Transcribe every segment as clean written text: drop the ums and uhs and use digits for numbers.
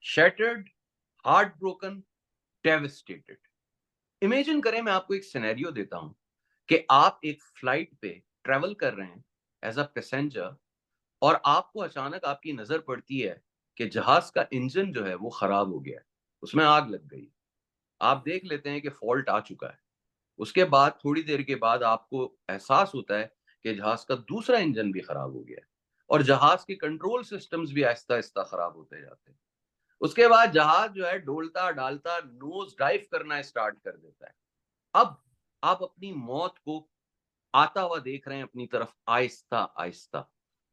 shattered, heartbroken, devastated. Imagine करें, मैं आपको एक सिनेरियो देता हूं कि आप एक फ्लाइट पे ट्रेवल कर रहे हैं एज अ पैसेंजर, और आपको अचानक आपकी नजर पड़ती है कि जहाज का इंजन जो है वो खराब हो गया है, उसमें आग लग गई। आप देख लेते हैं कि फॉल्ट आ चुका है। उसके बाद थोड़ी देर के बाद आपको एहसास होता है कि जहाज का दूसरा इंजन भी खराब हो गया है, और जहाज के कंट्रोल सिस्टम्स भी आहिस्ता आहिस्ता खराब होते जाते हैं। उसके बाद जहाज जो है डोलता डालता नोज डाइव करना स्टार्ट कर देता है। अब आप अपनी मौत को आता हुआ देख रहे हैं अपनी तरफ, आहिस्ता आहिस्ता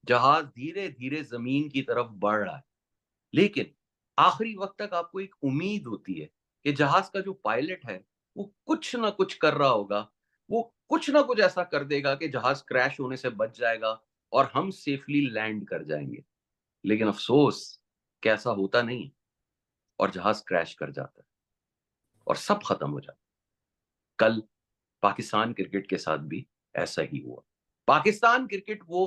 जहाज धीरे धीरे जमीन की तरफ बढ़ रहा है। लेकिन आखिरी वक्त तक आपको एक उम्मीद होती है कि जहाज का जो पायलट है वो कुछ ना कुछ कर रहा होगा, वो कुछ ना कुछ ऐसा कर देगा कि जहाज क्रैश होने से बच जाएगा और हम सेफली लैंड कर जाएंगे। लेकिन अफसोस कैसा होता नहीं है, और जहाज क्रैश कर जाता है और सब खत्म हो जाता है। कल पाकिस्तान क्रिकेट के साथ भी ऐसा ही हुआ। पाकिस्तान क्रिकेट वो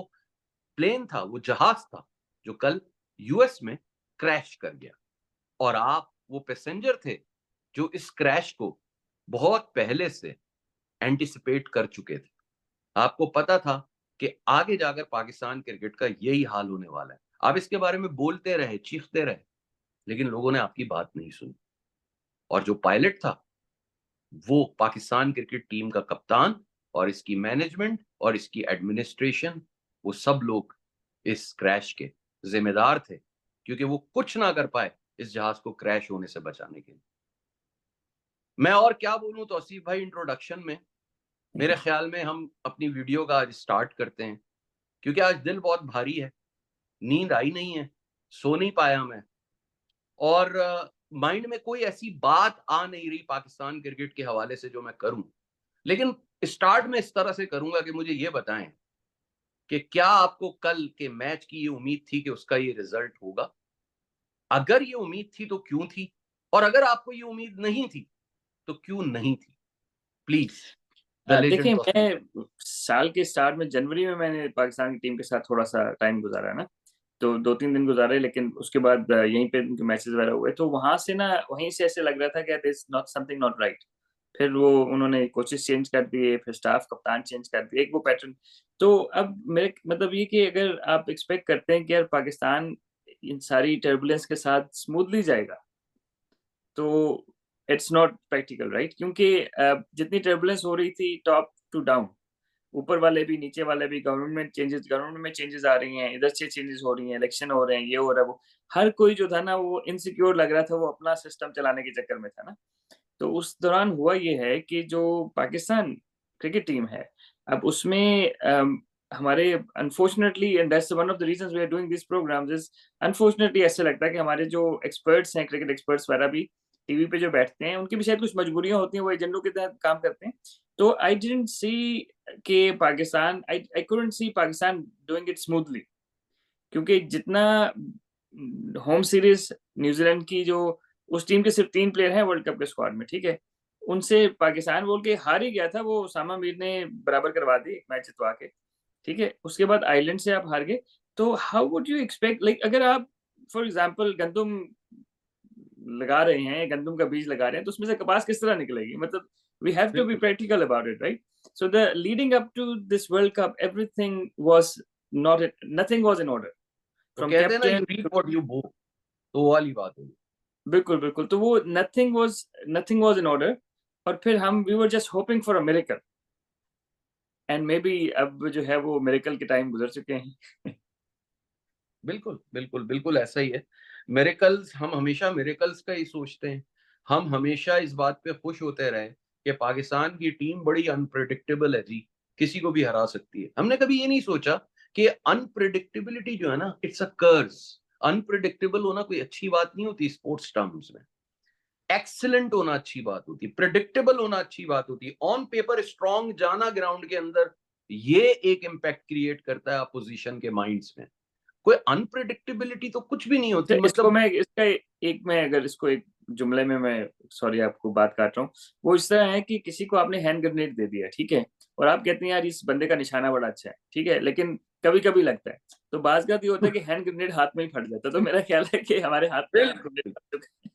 प्लेन था, वो जहाज था जो कल यूएस में क्रैश कर गया, और आप वो पैसेंजर थे जो इस क्रैश को बहुत पहले से एंटिसिपेट कर चुके थे। आपको पता था कि आगे जाकर पाकिस्तान क्रिकेट का यही हाल होने वाला है। आप इसके बारे में बोलते रहे, चीखते रहे, लेकिन लोगों ने आपकी बात नहीं सुनी। और जो पायलट था वो पाकिस्तान क्रिकेट टीम का कप्तान, और इसकी मैनेजमेंट और इसकी एडमिनिस्ट्रेशन, वो सब लोग इस क्रैश के जिम्मेदार थे, क्योंकि वो कुछ ना कर पाए इस जहाज को क्रैश होने से बचाने के लिए। मैं और क्या बोलूं तौसीफ भाई, इंट्रोडक्शन में मेरे ख्याल में हम अपनी वीडियो का आज स्टार्ट करते हैं, क्योंकि आज दिल बहुत भारी है, नींद आई नहीं है, सो नहीं पाया मैं, और माइंड में कोई ऐसी बात आ नहीं रही पाकिस्तान क्रिकेट के हवाले से जो मैं करूं। लेकिन स्टार्ट में इस तरह से करूंगा कि मुझे ये बताएं कि क्या आपको कल के मैच की ये उम्मीद थी कि उसका ये रिजल्ट होगा? अगर ये उम्मीद थी तो क्यों थी? और अगर आपको ये उम्मीद नहीं थी तो क्यों नहीं थी? प्लीज, द लेजेंड देखिए, तौसीफ भाई। मैं साल के स्टार्ट में जनवरी में मैंने पाकिस्तान की टीम के साथ थोड़ा-सा टाइम गुज़ारा है ना, तो 2-3 दिन गुज़ारे, लेकिन उसके बाद यहीं पे उनके मैचेज़ वगैरह हुए, तो वहाँ से ना वहीं से ऐसे लग रहा था कि this not something not right. फिर वो उन्होंने कोचेज़ चेंज कर दिए, फिर स्टाफ कप्तान चेंज कर दिए, एक वो पैटर्न। तो अब मेरे मतलब ये कि अगर आप एक्सपेक्ट करते हैं कि यार पाकिस्तान इन सारी टर्बुलेंस के साथ स्मूथली जाएगा, तो इट्स नॉट प्रैक्टिकल राइट, क्योंकि जितनी टर्बुलेंस हो रही थी टॉप टू डाउन, ऊपर वाले भी नीचे वाले भी, गवर्नमेंट में चेंजेस आ रही हैं, इधर से चेंजेस हो रही हैं, इलेक्शन हो रहे हैं, ये हो रहा है, वो हर कोई जो था ना वो इनसिक्योर लग रहा था, वो अपना सिस्टम चलाने के चक्कर में था ना। तो उस दौरान हुआ ये है कि जो पाकिस्तान क्रिकेट टीम है, अब उसमें हमारे unfortunately, and that's one of the reasons we are doing this programs, is unfortunately ऐसा लगता है कि हमारे जो एक्सपर्ट्स हैं, क्रिकेट एक्सपर्ट्स वगैरह भी टीवी पे जो बैठते हैं, उनकी भी शायद कुछ मजबूरियाँ होती हैं, वो एजेंडों के तहत काम करते हैं। तो आई डिडन्ट सी कि Pakistan, I couldn't see Pakistan doing it smoothly, क्योंकि जितना होम सीरीज न्यूजीलैंड की, जो उस टीम के सिर्फ 3 प्लेयर हैं वर्ल्ड कप के स्क्वाड में, ठीक है? उनसे पाकिस्तान बोल के हार ही गया था, वो उसामा मीर ने बराबर करवा दी मैच जितवा के, ठीक है? उसके बाद आयरलैंड से आप हार गए, तो how would you expect, like अगर आप फॉर एग्जांपल गंदुम लगा रहे हैं, गंदुम का बीज लगा रहे हैं, तो उसमें से कपास किस तरह निकलेगी? मतलब वी हैव टू बी बिल्कुल। Practical about it, right? So the leading up to this world cup, everything was not, nothing was in order वो फ्रॉम कहते हैं ना, you captain. Reap what you sow, तो वो वाली बात होगी। बिल्कुल, बिल्कुल। तो वो नथिंग वाज़ इन ऑर्डर, और फिर हम we were just hoping for a miracle, and maybe अब जो है वो मिरेकल के टाइम गुज़र चुके हैं। बिल्कुल, बिल्कुल, बिल्कुल ऐसा ही है। मिरेकल्स, हम हमेशा मिरेकल्स का ही सोचते हैं। हम हमेशा इस बात पे खुश होते रहे कि पाकिस्तान की टीम बड़ी अनप्रेडिक्टेबल है जी, किसी को भी हरा सकती है। हमने कभी ये नहीं सोचा कि अनप्रेडिक्टेबिलिटी जो है ना, इट्स अ कर्स। अनप्रेडिक्टेबल होना कोई अच्छी बात नहीं होती स्पोर्ट्स टर्म्स में। एक्सीलेंट होना अच्छी बात होती है, प्रेडिक्टेबल होना अच्छी बात होती है, ऑन पेपर स्ट्रांग जाना ग्राउंड के अंदर, ये एक इम्पैक्ट क्रिएट करता है अपोजिशन के माइंड्स में। कोई अनप्रेडिक्टेबिलिटी तो कुछ भी नहीं तो होती, इसको मतलब। मैं इसका एक मैं अगर इसको एक जुमले में मैं, सॉरी आपको बात काट रहा हूँ, वो इस तरह है कि किसी को आपने हैंड ग्रेनेड दे दिया, ठीक है? और आप कहते हैं यार इस बंदे का निशाना बड़ा अच्छा है, ठीक है, लेकिन कभी कभी लगता है, तो बाज का ये होता है कि हैंड ग्रेनेड हाथ में ही फट जाता है। तो मेरा ख्याल है कि हमारे हाथ में हैंड ग्रेनेड बिल्कुल, फट चुका है।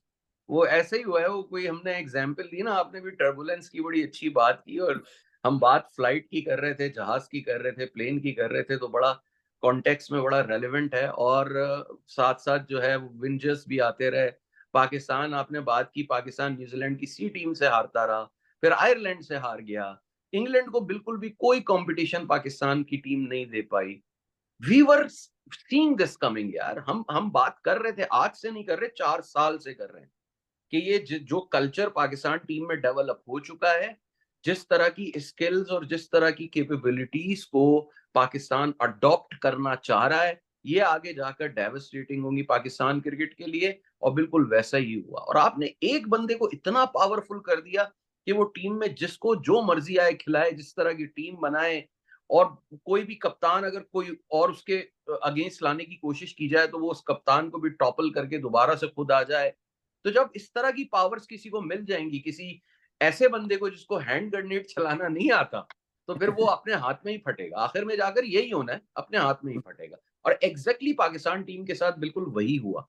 वो ऐसे ही हुआ है। वो कोई हमने एग्जाम्पल दी ना, आपने भी टर्बुलेंस की बड़ी अच्छी बात की, और हम बात फ्लाइट की कर रहे थे, जहाज की कर रहे थे, प्लेन की कर रहे थे, तो बड़ा कॉन्टेक्स्ट में बड़ा रेलेवेंट है। और साथ साथ जो है विंजर्स भी आते रहे। पाकिस्तान, आपने बात की, पाकिस्तान न्यूजीलैंड की सी टीम से हारता रहा, फिर आयरलैंड से हार गया, इंग्लैंड को बिल्कुल भी कोई कंपटीशन पाकिस्तान की टीम नहीं दे पाई। We were seeing this coming यार। हम बात कर रहे थे, आज से नहीं कर रहे, 4 साल से कर रहे हैं कि ये जो कल्चर पाकिस्तान टीम में डेवलप हो चुका है, जिस तरह की स्किल्स और जिस तरह की कैपेबिलिटीज को पाकिस्तान अडॉप्ट करना चाह रहा है, ये आगे जाकर डेवास्टेटिंग होंगी पाकिस्तान क्रिकेट के लिए। और बिल्कुल वैसा ही हुआ। और आपने एक बंदे को इतना पावरफुल कर दिया कि वो टीम में जिसको जो मर्जी आए खिलाए, जिस तरह की टीम बनाए। और कोई भी कप्तान अगर कोई और उसके अगेंस्ट लाने की कोशिश की जाए, तो वो उस कप्तान को भी टॉपल करके दोबारा से खुद आ जाए। तो जब इस तरह की पावर्स किसी को मिल जाएंगी, किसी ऐसे बंदे को जिसको हैंड ग्रेनेड चलाना नहीं आता, तो फिर वो अपने हाथ में ही फटेगा। आखिर में जाकर यही होना है, अपने हाथ में ही फटेगा। और एग्जैक्टली पाकिस्तान टीम के साथ बिल्कुल वही हुआ।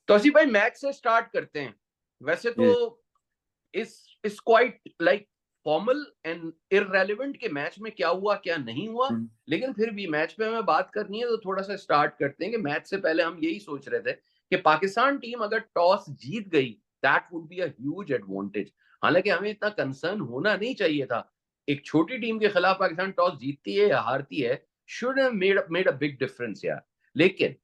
तो असी भाई, मैच से स्टार्ट करते हैं। वैसे तो जी। इस quite like formal and irrelevant के मैच में क्या हुआ क्या नहीं हुआ, हम्म, लेकिन फिर भी मैच पे हमें बात करनी है, तो थोड़ा सा स्टार्ट करते हैं कि मैच से पहले हम यही सोच रहे थे कि पाकिस्तान टीम अगर टॉस जीत गई, that would be a huge advantage. हालांकि हमें इतना कंसर्न होना नहीं चाहिए था। एक छोटी टीम के खिलाफ पाकिस्तान टॉस जीतती है या हारती है, should have made a big difference यार। लेकिन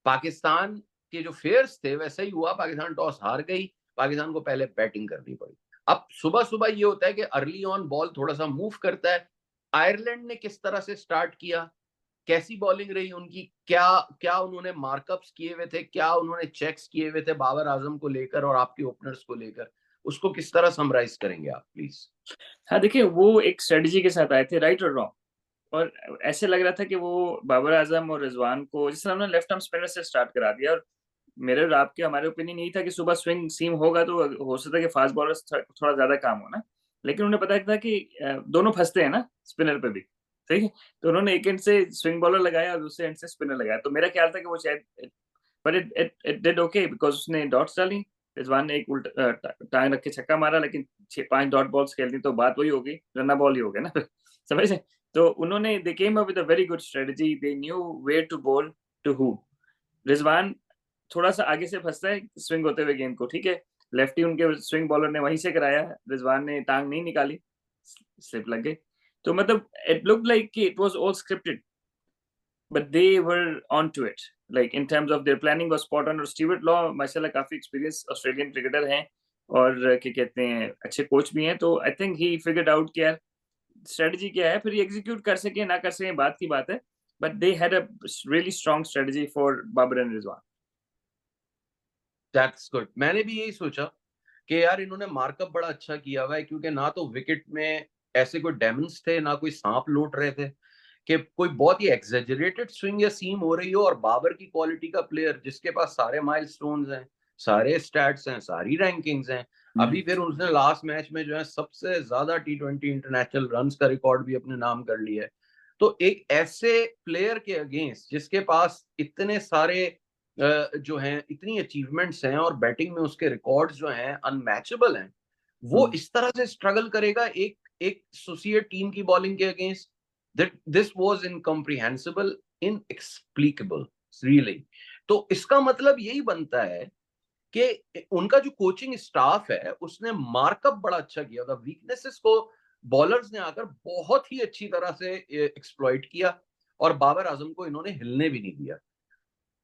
पाकिस्तान के जो फेयर्स थे वैसा ही हुआ, पाकिस्तान टॉस हार गई, पाकिस्तान को पहले बैटिंग करनी पड़ी। अब सुबह सुबह ये होता है कि अर्ली ऑन बॉल थोड़ा सा मूव करता है। आयरलैंड ने किस तरह से स्टार्ट किया, कैसी बॉलिंग रही उनकी, क्या क्या उन्होंने मार्कअप्स किए हुए थे, क्या उन्होंने चेक्स किए हुए थे बाबर आजम को लेकर और आपके ओपनर्स को लेकर, उसको किस तरह समराइज करेंगे आप प्लीज। हाँ देखिए, वो एक स्ट्रेटजी के साथ आए थे, राइट और रॉन्ग। और ऐसे लग रहा था कि वो बाबर आजम और रिजवान को जिस तरह उन्होंने लेफ्ट आर्म स्पिनर से स्टार्ट करा दिया। और मेरे और आपके हमारे ओपिनियन यही था कि सुबह स्विंग सीम होगा तो हो सकता है कि फास्ट बॉलर थोड़ा ज्यादा काम होना। लेकिन उन्हें पता था कि दोनों फंसते हैं ना स्पिनर पे भी, ठीक है। तो उन्होंने एक एंड से स्विंग बॉलर लगाया और दूसरे एंड से स्पिनर लगाया। तो मेरा ख्याल था कि वो शायद, पर इट डिड ओके बिकॉज उसने डॉट्स डाली। रिजवान ने एक उल्टा टांग रख के छक्का मारा, लेकिन 6-5 डॉट बॉल्स खेल दी तो बात वही होगी, रन्ना बॉल ही हो गया ना। समझ रहे? तो उन्होंने they came up with a very good strategy, they knew where to bowl to who. Rizwan थोड़ा सा आगे से फंसता है स्विंग होते हुए गेंद को, ठीक है। लेफ्टी उनके स्विंग बॉलर ने वहीं से कराया, रिजवान ने टांग नहीं निकाली, स्लिप लग गई। तो मतलब it look like it was all scripted, but they were onto it. Like in terms of their planning was spot on। और स्टीवर्ट लॉ माशाल्लाह काफी एक्सपीरियंस ऑस्ट्रेलियन क्रिकेटर हैं, और क्या कहते हैं अच्छे कोच भी हैं। तो I think he figured out कि यार स्ट्रेटजी क्या है, फिर ये एग्जीक्यूट कर सके ना कर सके बात की बात है। But they had a really strong strategy for Babar and Rizwan. That's good. मैंने भी यही सोचा कि यार इन्होंने मार्कअप बड़ा अच्छा किया हुआ है, क्योंकि ना तो विकेट में ऐसे कोई डेमन्स थे, ना कोई सांप लूट रहे थे कि कोई बहुत ही एक्सेजरेटेड स्विंग या सीम हो रही हो। और बाबर की क्वालिटी का प्लेयर जिसके पास सारे माइलस्टोन्स हैं, सारे स्टैट्स हैं, सारी रैंकिंग्स हैं। अभी फिर उसने लास्ट मैच में जो है सबसे ज्यादा T20 इंटरनेशनल रन्स का रिकॉर्ड भी अपने नाम कर लिया है। तो एक ऐसे प्लेयर के अगेंस्ट जिसके पास इतने सारे जो हैं, इतनी अचीवमेंट्स हैं, और बैटिंग में उसके रिकॉर्ड्स जो हैं अनमैचेबल हैं, वो इस तरह से स्ट्रगल करेगा एक एक एसोसिएट टीम की बॉलिंग के against. That this was incomprehensible, inexplicable really. तो इसका मतलब यही बनता है कि उनका जो कोचिंग स्टाफ है उसने मार्कअप बड़ा अच्छा किया था, वीकनेसेस को बॉलर्स ने आकर बहुत ही अच्छी तरह से एक्सप्लॉइट किया, और बाबर आजम को इन्होंने हिलने भी नहीं दिया।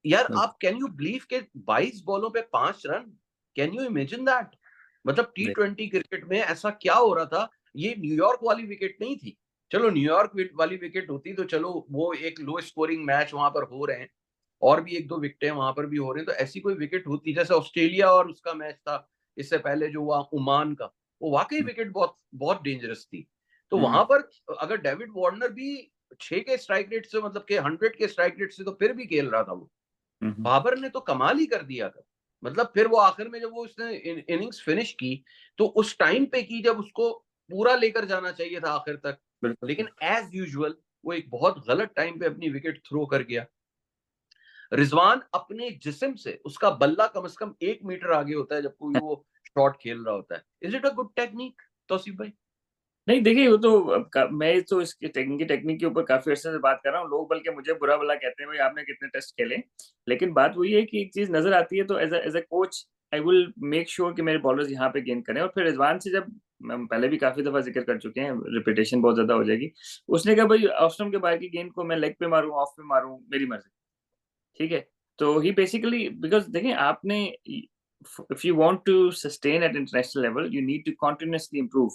यार आप कैन यू बिलीव के 22 बॉलों पे 5 run, can you imagine that. मतलब T20 क्रिकेट में ऐसा क्या हो रहा था। ये न्यूयॉर्क वाली विकेट नहीं थी। चलो न्यूयॉर्क वाली विकेट होती तो चलो वो एक लो स्कोरिंग मैच वहां पर हो रहे हैं, और भी एक दो विकेटें वहां पर भी हो रहे हैं, तो ऐसी कोई विकेट होती जैसे ऑस्ट्रेलिया और उसका मैच था इससे पहले जो हुआ ओमान का, वो वाकई विकेट बहुत बहुत डेंजरस थी। तो वहां पर अगर डेविड वार्नर भी 6 के स्ट्राइक रेट से, मतलब के 100 के स्ट्राइक रेट से, तो फिर भी खेल रहा था वो। बाबर ने तो कमाल ही कर दिया था। मतलब फिर वो आखिर में जब वो उसने इनिंग्स फिनिश की, तो उस टाइम पे की जब उसको पूरा लेकर जाना चाहिए था आखिर तक, बिल्कुल। लेकिन एज यूजुअल वो एक बहुत गलत टाइम पे अपनी विकेट थ्रो कर गया। रिजवान अपने जिस्म से उसका बल्ला कम से कम 1 मीटर आगे होता है जब कोई वो शॉट खेल रहा होता है। Is it a good technique Tauseef भाई? नहीं देखिए, वो तो मैं तो इसकी टेक्निक के ऊपर काफी अर्से से बात कर रहा हूँ। लोग बल्कि मुझे बुरा भला कहते हैं, भाई आपने कितने टेस्ट खेले। लेकिन बात वही है कि एक चीज नजर आती है, तो as a coach I will make sure कि मेरे बॉलर्स यहाँ पे गेंद करें। और फिर रिजवान से जब हम पहले भी काफी दफा जिक्र कर चुके हैं, रिपीटेशन बहुत ज्यादा हो जाएगी। उसने कहा भाई ऑफ स्टंप के बाहर की गेंद को मैं लेग पे मारूं, ऑफ पे मारूं, मेरी मर्जी। ठीक है। तो ही बेसिकली, बिकॉज देखिए आपने, if you want to sustain at international level you need to continuously improve,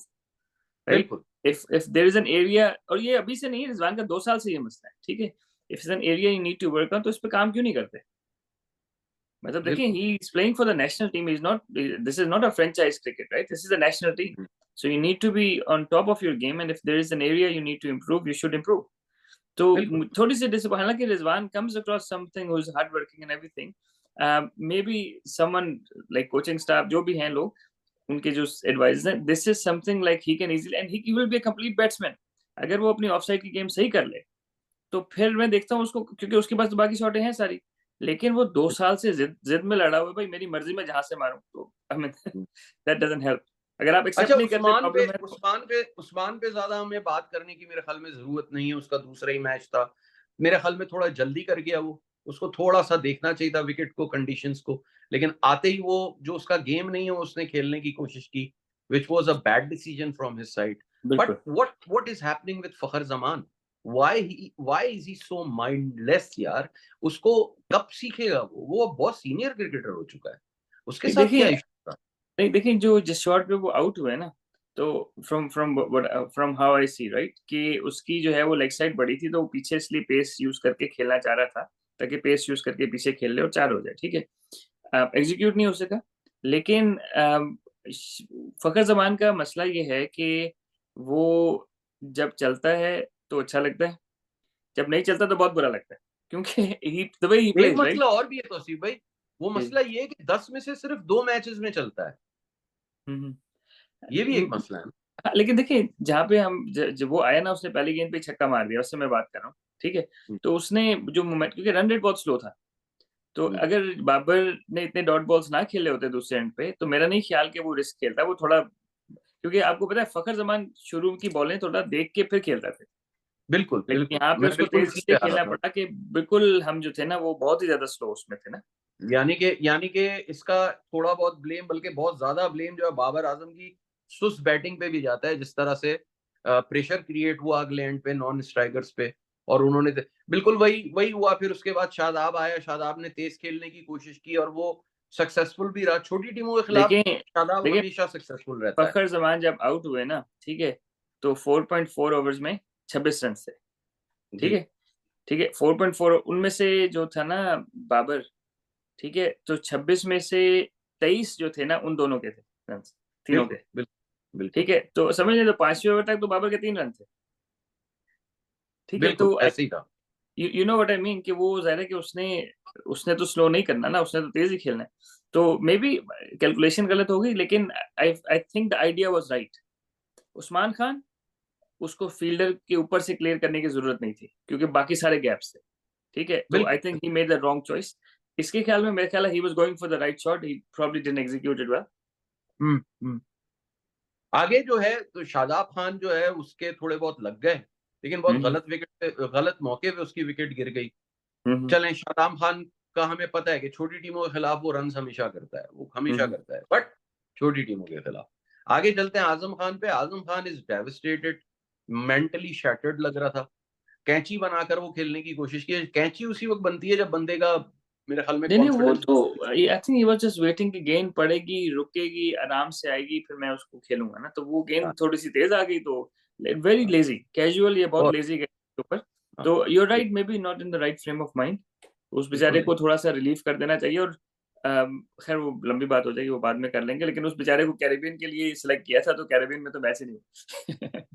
right? बिल्कुल। If there is an area, और ये अभी से नहीं है, रिजवान का 2 साल से ये मसला है, ठीक है। If is an area you need to work on, तो इस पे काम क्यों नहीं करते? मतलब देखिए, बिल्कुल। He is playing for the national team, is not, this is not a franchise cricket, right? This is a national team. So you need to be on top of your game, and if there is an area you need to improve, you should improve. तो बिल्कुल। थोड़ी सी disappoint, हालांकि Rizwan comes across something who is hard working and everything. Maybe someone like coaching staff जो भी हैं लोग, उनके जो एडवाइजर्स हैं, this is something like he can easily, and he will be a complete batsman. अगर वो अपनी ऑफसाइड की गेम सही कर ले, तो फिर मैं देखता हूँ उसको, क्योंकि उसके पास तो बाकी शॉटें हैं सारी। लेकिन वो 2 साल से जिद जिद में लड़ा हुआ है, भाई मेरी मर्जी में जहां से मारूं, तो I mean that doesn't help. अगर आप अच्छा, एक्सेप्ट नहीं करते प्रॉब्लम है तो। उस्मान पे ज्यादा हमें बात करने की मेरे ख्याल में जरूरत नहीं है। उसका दूसरा ही मैच था, मेरे ख्याल में थोड़ा जल्दी कर गया वो। उसको थोड़ा सा देखना चाहिए था विकेट को, कंडीशंस को। लेकिन आते ही वो जो उसका गेम नहीं है वो उसने खेलने की कोशिश की, which was a bad decision from his side. But बिल्कुल। what is happening with Fakhar Zaman? Why is he so mindless यार? उसको कब सीखेगा वो? वो बहुत सीनियर क्रिकेटर हो चुका है। उसके नहीं साथ क्या देखिए, इशू था? नहीं देखिए, जो जिस शॉट पे वो आउट हुए ना, तो from from from how I see, right, कि उसकी जो है वो लेग साइड बड़ी थी, तो वो पीछे इसलिए पेस यूज करके खेलना चाह रहा था, ताकि पेस यूज करके पीछे खेल ले और 4 हो जाए, ठीक है। एग्जीक्यूट नहीं हो सका। लेकिन फखर जमान का मसला ये है कि वो जब चलता है तो अच्छा लगता है, जब नहीं चलता तो बहुत बुरा लगता है, क्योंकि ही द वे ही एक प्लेज, राइट। मसला और भी है तौसीफ भाई। वो मसला ये है कि 10 में से सिर्फ 2 मैचेस में चलता है। ये भी एक मसला है ना। हाँ, लेकिन देखिए जहाँ पे हम जब वो आया ना, उसने पहली गेंद पे छक्का मार दिया, उससे मैं बात कर रहा हूँ, ठीक है। हुँ, तो उसने जो मोमेंट, क्योंकि रन रेट बहुत स्लो था, तो हुँ। अगर बाबर ने इतने डॉट बॉल्स ना खेले होते दूसरे एंड पे, तो मेरा नहीं ख्याल कि वो रिस्क खेलता। वो थोड़ा, क्योंकि आपको पता है फखर जमान शुरू की बॉलें थोड़ा देख के फिर खेलता थे। बिल्कुल, लेकिन बिल्कुल। यहाँ पे मैं उसको बिल्कुल तेज इसी पे इसलिए आ रहा खेलना था। पड़ा कि बिल्कुल हम जो थे ना, वो बहुत ही ज्यादा स्लो उसमें थे ना। यानी कि इसका थोड़ा बहुत ब्लेम, बल्कि बहुत ज़्यादा ब्लेम जो है बाबर आज़म की सुस्त बैटिंग पे भी जाता है। जिस तरह से प्रेशर क्रिएट हुआ अगले एंड पे नॉन स्ट्राइकर्स पे, और उन्होंने बिल्कुल वही वही हुआ। फिर उसके बाद शादाब आया, शादाब ने तेज खेलने की कोशिश की और वो सक्सेसफुल भी रहा। छोटी टीमों के खिलाफ देखिए शादाब देखिए हमेशा सक्सेसफुल रहता है। फखर जमान जब आउट हुए ना, ठीक है, तो 4.4 ओवर्स में 26 रन थे, ठीक जी। है। ठीक है, 4.4 उनमें से जो था ना बाबर, ठीक है, तो 26 में से 23 जो थे ना उन दोनों के थे रन, तीनों के। बिल्कुल, बिल्कुल, ठीक बिल्कुल। है, तो समझ लें, तो 5वें ओवर तक तो बाबर के 3 रन थे, ठीक है। बिल्कुल, तो ऐसे ही था। You know what I mean, कि वो ज़ाहिर है कि उसने उसने तो स्लो नहीं करना ना, उसने तो तेज ही खेलना है। तो मे बी कैलकुलेशन गलत हो गई, लेकिन I I think the idea was right. Usman Khan, उसको फील्डर के ऊपर से क्लियर करने की जरूरत नहीं थी, क्योंकि बाकी सारे गैप्स थे, ठीक है। तो आई बिल्कुल, think he made the wrong choice. इसके ख्याल में, मेरे ख्याल है, he was going for the right shot, he probably didn't execute it well. हुँ, हुँ। आगे जो है तो शादाब खान जो है उसके थोड़े बहुत लग गए, लेकिन बहुत हम्म गलत विकेट पे, गलत मौके पे उसकी विकेट गिर गई। हम्म चलें, शादाब खान का हमें पता है कि छोटी टीमों के खिलाफ वो रन्स हमेशा करता है, वो हमेशा हम्म करता है, बट छोटी टीमों के खिलाफ। आगे चलते हैं आज़म खान पे। Azam Khan is devastated, mentally shattered लग रहा था। कैंची बनाकर वो खेलने की कोशिश की। कैंची उसी वक़्त बनती है जब बंदे का मेरे ख्याल में नहीं नहीं, वो कॉन्फिडेंस। तो I think he was just waiting कि गेंद पड़ेगी, रुकेगी, आराम से आएगी, फिर मैं उसको खेलूंगा ना। तो वो गेंद हाँ, थोड़ी सी तेज आ गई, तो वेरी हाँ, लेजी कैजुअल, ये बहुत बहुत। लेजी गए के ऊपर। हाँ, तो you are right, maybe not in the right frame of mind. उस बिल्कुल बेचारे नहीं। को थोड़ा सा रिलीफ कर देना चाहिए। और खैर वो लंबी बात हो जाएगी, वो बाद में कर लेंगे। लेकिन उस बेचारे को कैरेबियन के लिए सिलेक्ट किया था, तो कैरेबियन में तो मैच ही नहीं हुआ।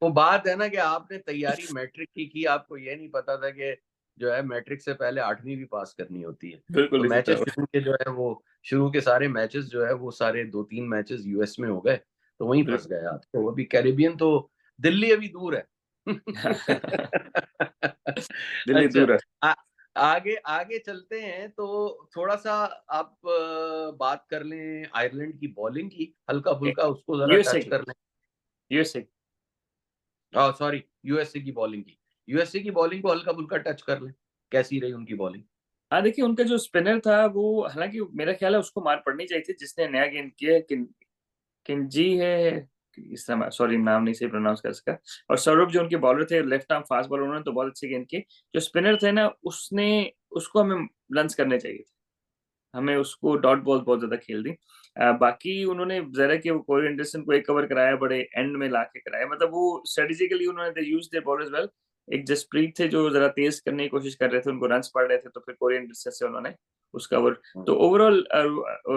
वो बात है ना कि आपने तैयारी मैट्रिक की, आपको ये नहीं पता था कि जो है मैट्रिक से पहले 8वीं भी पास करनी होती है। बिल्कुल तो नहीं सकता मैचेस वो। शुरू के जो है वो शुरू के सारे मैचेस जो है वो सारे 2-3 मैचेस यूएस में हो गए, तो वहीं फँस बिल्कुल। गए आप। तो अभी कैरिबियन तो दिल्ली अभी दूर है। दिल्ली अच्छा, दूर है। आ आगे आगे चलते हैं तो थोड़ा-सा आप बात कर लें आयरलैंड की बॉलिंग की, हल्का-फुल्का उसको ज़रा यूएसए टच की, कर लें। यूएसए। सॉरी, यूएसए की बॉलिंग की। यूएसए की बॉलिंग को हल्का-फुल्का टच कर लें, कैसी रही उनकी बॉलिंग? हाँ, देखिए उनका जो स्पिनर था वो, हालाँकि मेरा ख़्याल है उसको मार पड़नी चाहिए थी जिसने नया गेंद किया है, किंजी है, इस समय सॉरी नाम नहीं सही प्रोनाउंस कर सका। और सौरभ जो उनके बॉलर थे, लेफ्ट आर्म फास्ट बॉलर, उन्होंने तो बहुत अच्छी गेंद की। जो स्पिनर थे ना, उसने उसको हमें रन्स करने चाहिए थे। हमें उसको डॉट बॉल बहुत ज़्यादा खेल दी। बाकी उन्होंने ज़रा कि वो कोरी एंडरसन को एक कवर कराया, बड़े एंड में लाके कराया। मतलब वो स्ट्रेटेजिकली उन्होंने they used their bowlers well. एक जसप्रीत थे जो ज़रा तेज़ करने की कोशिश कर रहे थे, उनको रन्स पड़ रहे थे, तो फिर कोरी एंडरसन से उन्होंने उस कवर। हुँ, तो ओवरऑल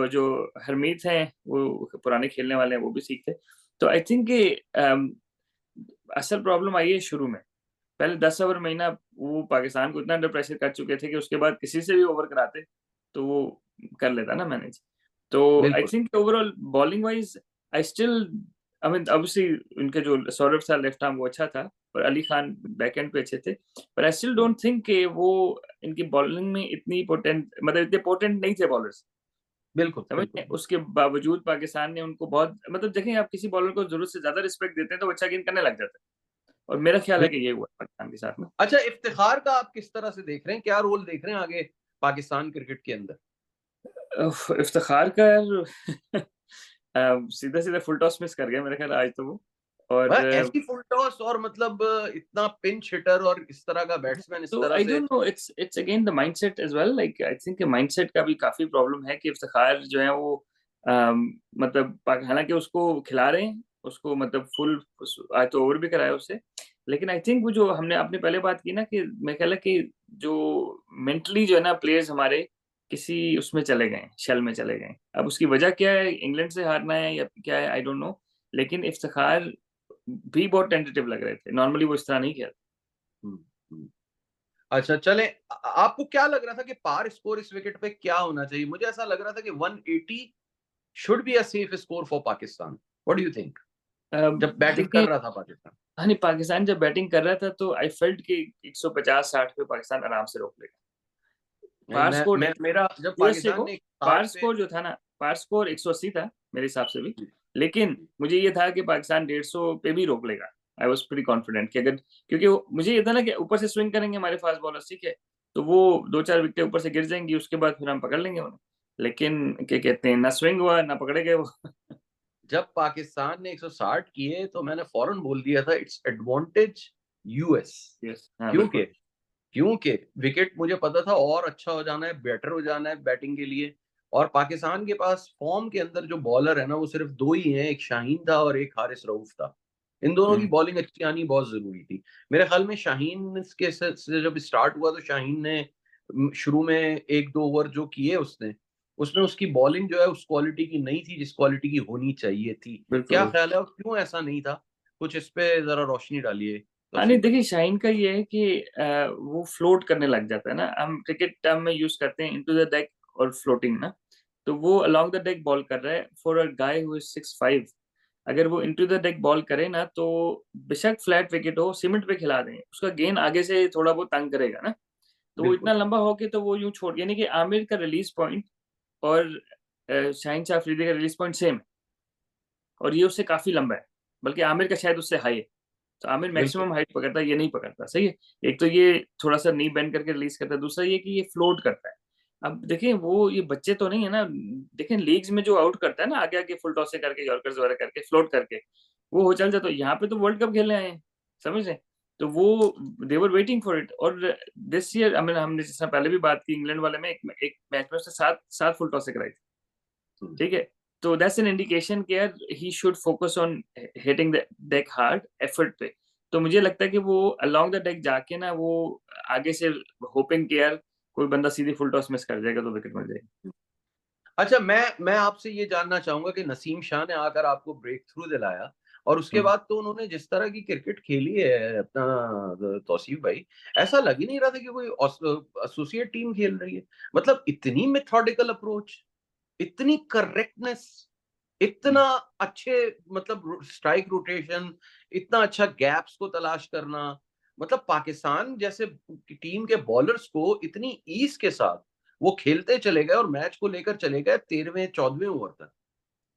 जो हरमीत हैं, वो पुराने खेलने वाले हैं, वो भी ठीक थे। तो आई थिंक कि असल प्रॉब्लम आई है शुरू में। पहले 10 ओवर में ही ना वो पाकिस्तान को इतना अंडर प्रेशर कर चुके थे कि उसके बाद किसी से भी ओवर कराते, तो वो कर लेता ना मैनेज। तो आई बिल्कुल। Think overall bowling wise I still, I mean obviously उनके जो सौरभ था लेफ्ट आर्म वो अच्छा था, और अली खान बैकएंड पे अच्छे थे। पर I still hmm, don't think कि वो इनकी बॉलिंग में इतनी पोटेंट, मतलब इतने पोटेंट नहीं थे बॉलर्स। बिल्कुल, समझ बिल्कुल, रहे हैं? बिल्कुल। उसके बावजूद पाकिस्तान ने उनको बहुत, मतलब देखें, आप किसी बॉलर को ज़रूरत से ज़्यादा रिस्पेक्ट देते हैं तो वो अच्छा गेंद करने लग जाता है। और मेरा ख़्याल है बिल कि ये हुआ पाकिस्तान के साथ में। अच्छा, इफ्तिखार का आप किस तरह से देख रहे हैं? क्या रोल देख रहे हैं आगे पाकिस्तान क्रिकेट के अंदर? इफ्तिखार का यार सीधा-सीधा फुल टॉस मिस कर गया मेरा ख़्याल आज तो वो। और ऐसी फुल टॉस और मतलब इतना पिंच हिटर और इस तरह का बैट्समैन इस तो तरह आई से। Don't know, it's again the mindset as well, like I think mindset का भी काफ़ी प्रॉब्लम है कि इफ्तिखार जो है वो मतलब हालाँकि उसको खिला रहे हैं, उसको मतलब फुल आज तो ओवर भी कराया उससे। लेकिन आई थिंक वो जो हमने आपने पहले बात की ना कि मेरा ख़्याल है कि जो मेंटली जो है ना प्लेयर्स हमारे किसी उसमें चले गए हैं, शेल में चले गए हैं। अब उसकी वजह क्या है? इंग्लैंड से हारना है या क्या है? आई डोंट नो। लेकिन इफ्तिखार भी बहुत टेंटेटिव लग रहे थे। नॉर्मली वो इस तरह नहीं खेलते। हुँ, हुँ। अच्छा चलें आपको क्या लग रहा था कि पार स्कोर इस विकेट पे क्या होना चाहिए? मुझे ऐसा लग रहा था कि 180 should be a safe score for Pakistan. What do you think? जब बैटिंग कर देखिए, रहा था पाकिस्तान। हाँ, नहीं, पाकिस्तान जब बैटिंग कर रहा था तो आई फेल्ट कि 150-60 पे पाकिस्तान आराम से रोक लेगा। नहीं पार स्कोर मैं मेरा जब यूएसए पाकिस्तान को ने 60 पार पे। स्कोर जो था ना, पार स्कोर 180 था मेरे हिसाब से भी। जी, लेकिन जी। मुझे ये था कि पाकिस्तान 150 पे भी रोक लेगा। आई वाज़ प्रीटी कॉन्फिडेंट कि अगर, क्योंकि वो मुझे ये था ना कि ऊपर से स्विंग करेंगे हमारे फास्ट बॉलर्स, ठीक है? तो वो 2-4 विकेटें ऊपर से गिर जाएँगी, उसके बाद फिर हम पकड़ लेंगे उन्हें। लेकिन क्या कहते हैं, ना स्विंग हुआ, ना पकड़े गए वो। जब पाकिस्तान ने 160 किए तो मैंने फौरन बोल दिया था इट्स एडवांटेज यूएस। यस, हाँ, क्योंकि बिल्कुल। क्योंकि विकेट मुझे पता था और अच्छा हो जाना है, बेटर हो जाना है बैटिंग के लिए। और पाकिस्तान के पास फॉर्म के अंदर जो बॉलर है ना वो सिर्फ 2 ही हैं, एक शाहीन था और एक हारिस रऊफ था। इन दोनों की हुँ, बॉलिंग अच्छी आनी बहुत ज़रूरी थी। मेरे ख्याल में शाहीन के से जब स्टार्ट हुआ तो शाहीन ने शुरू में 1-2 ओवर जो किए उसने, उसमें उसकी बॉलिंग जो है उस क्वालिटी की नहीं थी जिस क्वालिटी की होनी चाहिए थी। क्या बिल्कुल। ख़्याल है और क्यों ऐसा नहीं था? कुछ इस पे ज़रा रोशनी डालिए हाँ, नहीं, तौसीफ भाई। देखिए शाहीन का ये है कि वो फ्लोट करने लग जाता है ना, हम क्रिकेट टर्म में यूज़ करते हैं इंटू द डेक और फ्लोटिंग ना, तो वो अलोंग द डेक बॉल कर रहा है for a guy who is 6'5". अगर वो इंटू द डेक बॉल करे ना, तो बेशक फ्लैट विकेट हो, सीमेंट पे खिला दें, उसका गेंद आगे से थोड़ा बहुत तंग करेगा ना, तो वो इतना बिल्कुल। लंबा हो के तो वो यूँ छोड़, यानी कि आमिर का रिलीज़ पॉइंट और शाहीन शाह अफरीदी का रिलीज़ पॉइंट सेम है, और ये उससे काफ़ी लंबा है, बल्कि आमिर का शायद उससे हाई है। तो आमिर बिल्कुल। मैक्सिमम हाइट पकड़ता है, ये नहीं पकड़ता, सही है? एक तो ये थोड़ा-सा नी बेंड करके रिलीज़ करता है, दूसरा ये कि ये फ्लोट करता है। अब देखिए वो ये बच्चे तो नहीं है ना, देखें लीग्स में जो आउट करता है ना आगे-आगे फुल टॉसें करके, यॉर्कर्स वगैरह करके, फ्लोट करके, वो हो चल जाता है। यहाँ पे तो वर्ल्ड कप खेलने आए हैं, समझ रहे हैं? तो वो दे वर वेटिंग फॉर इट। और दिस ईयर आई मीन हमने जैसा पहले भी बात की, इंग्लैंड वाले में एक मैच में उसने 7 फुल टॉसें कराई थी। हुँ। ठीक है? तो दैट्स एन इंडिकेशन कि यार he should focus on hitting the deck hard effort पे। तो मुझे लगता है कि वो अलोंग द डेक जाके ना वो आगे से होपिंग कि यार कोई बंदा सीधी फुल टॉस मिस कर जाएगा तो विकेट मिल जाएगी। अच्छा मैं आपसे ये जानना चाहूँगा कि नसीम शाह ने आकर आपको ब्रेक थ्रू दिलाया। और उसके बाद तो उन्होंने जिस तरह की क्रिकेट खेली है अपना तौसीफ भाई, ऐसा लग ही नहीं रहा था कि कोई एसोसिएट टीम खेल रही है। मतलब इतनी मेथोडिकल अप्रोच, इतनी करेक्टनेस, इतना अच्छे मतलब स्ट्राइक रोटेशन, इतना अच्छा गैप्स को तलाश करना, मतलब पाकिस्तान जैसे टीम के बॉलर्स को इतनी ईज के साथ वो खेलते चले गए और मैच को लेकर चले गए 13वें 14वें ओवर तक।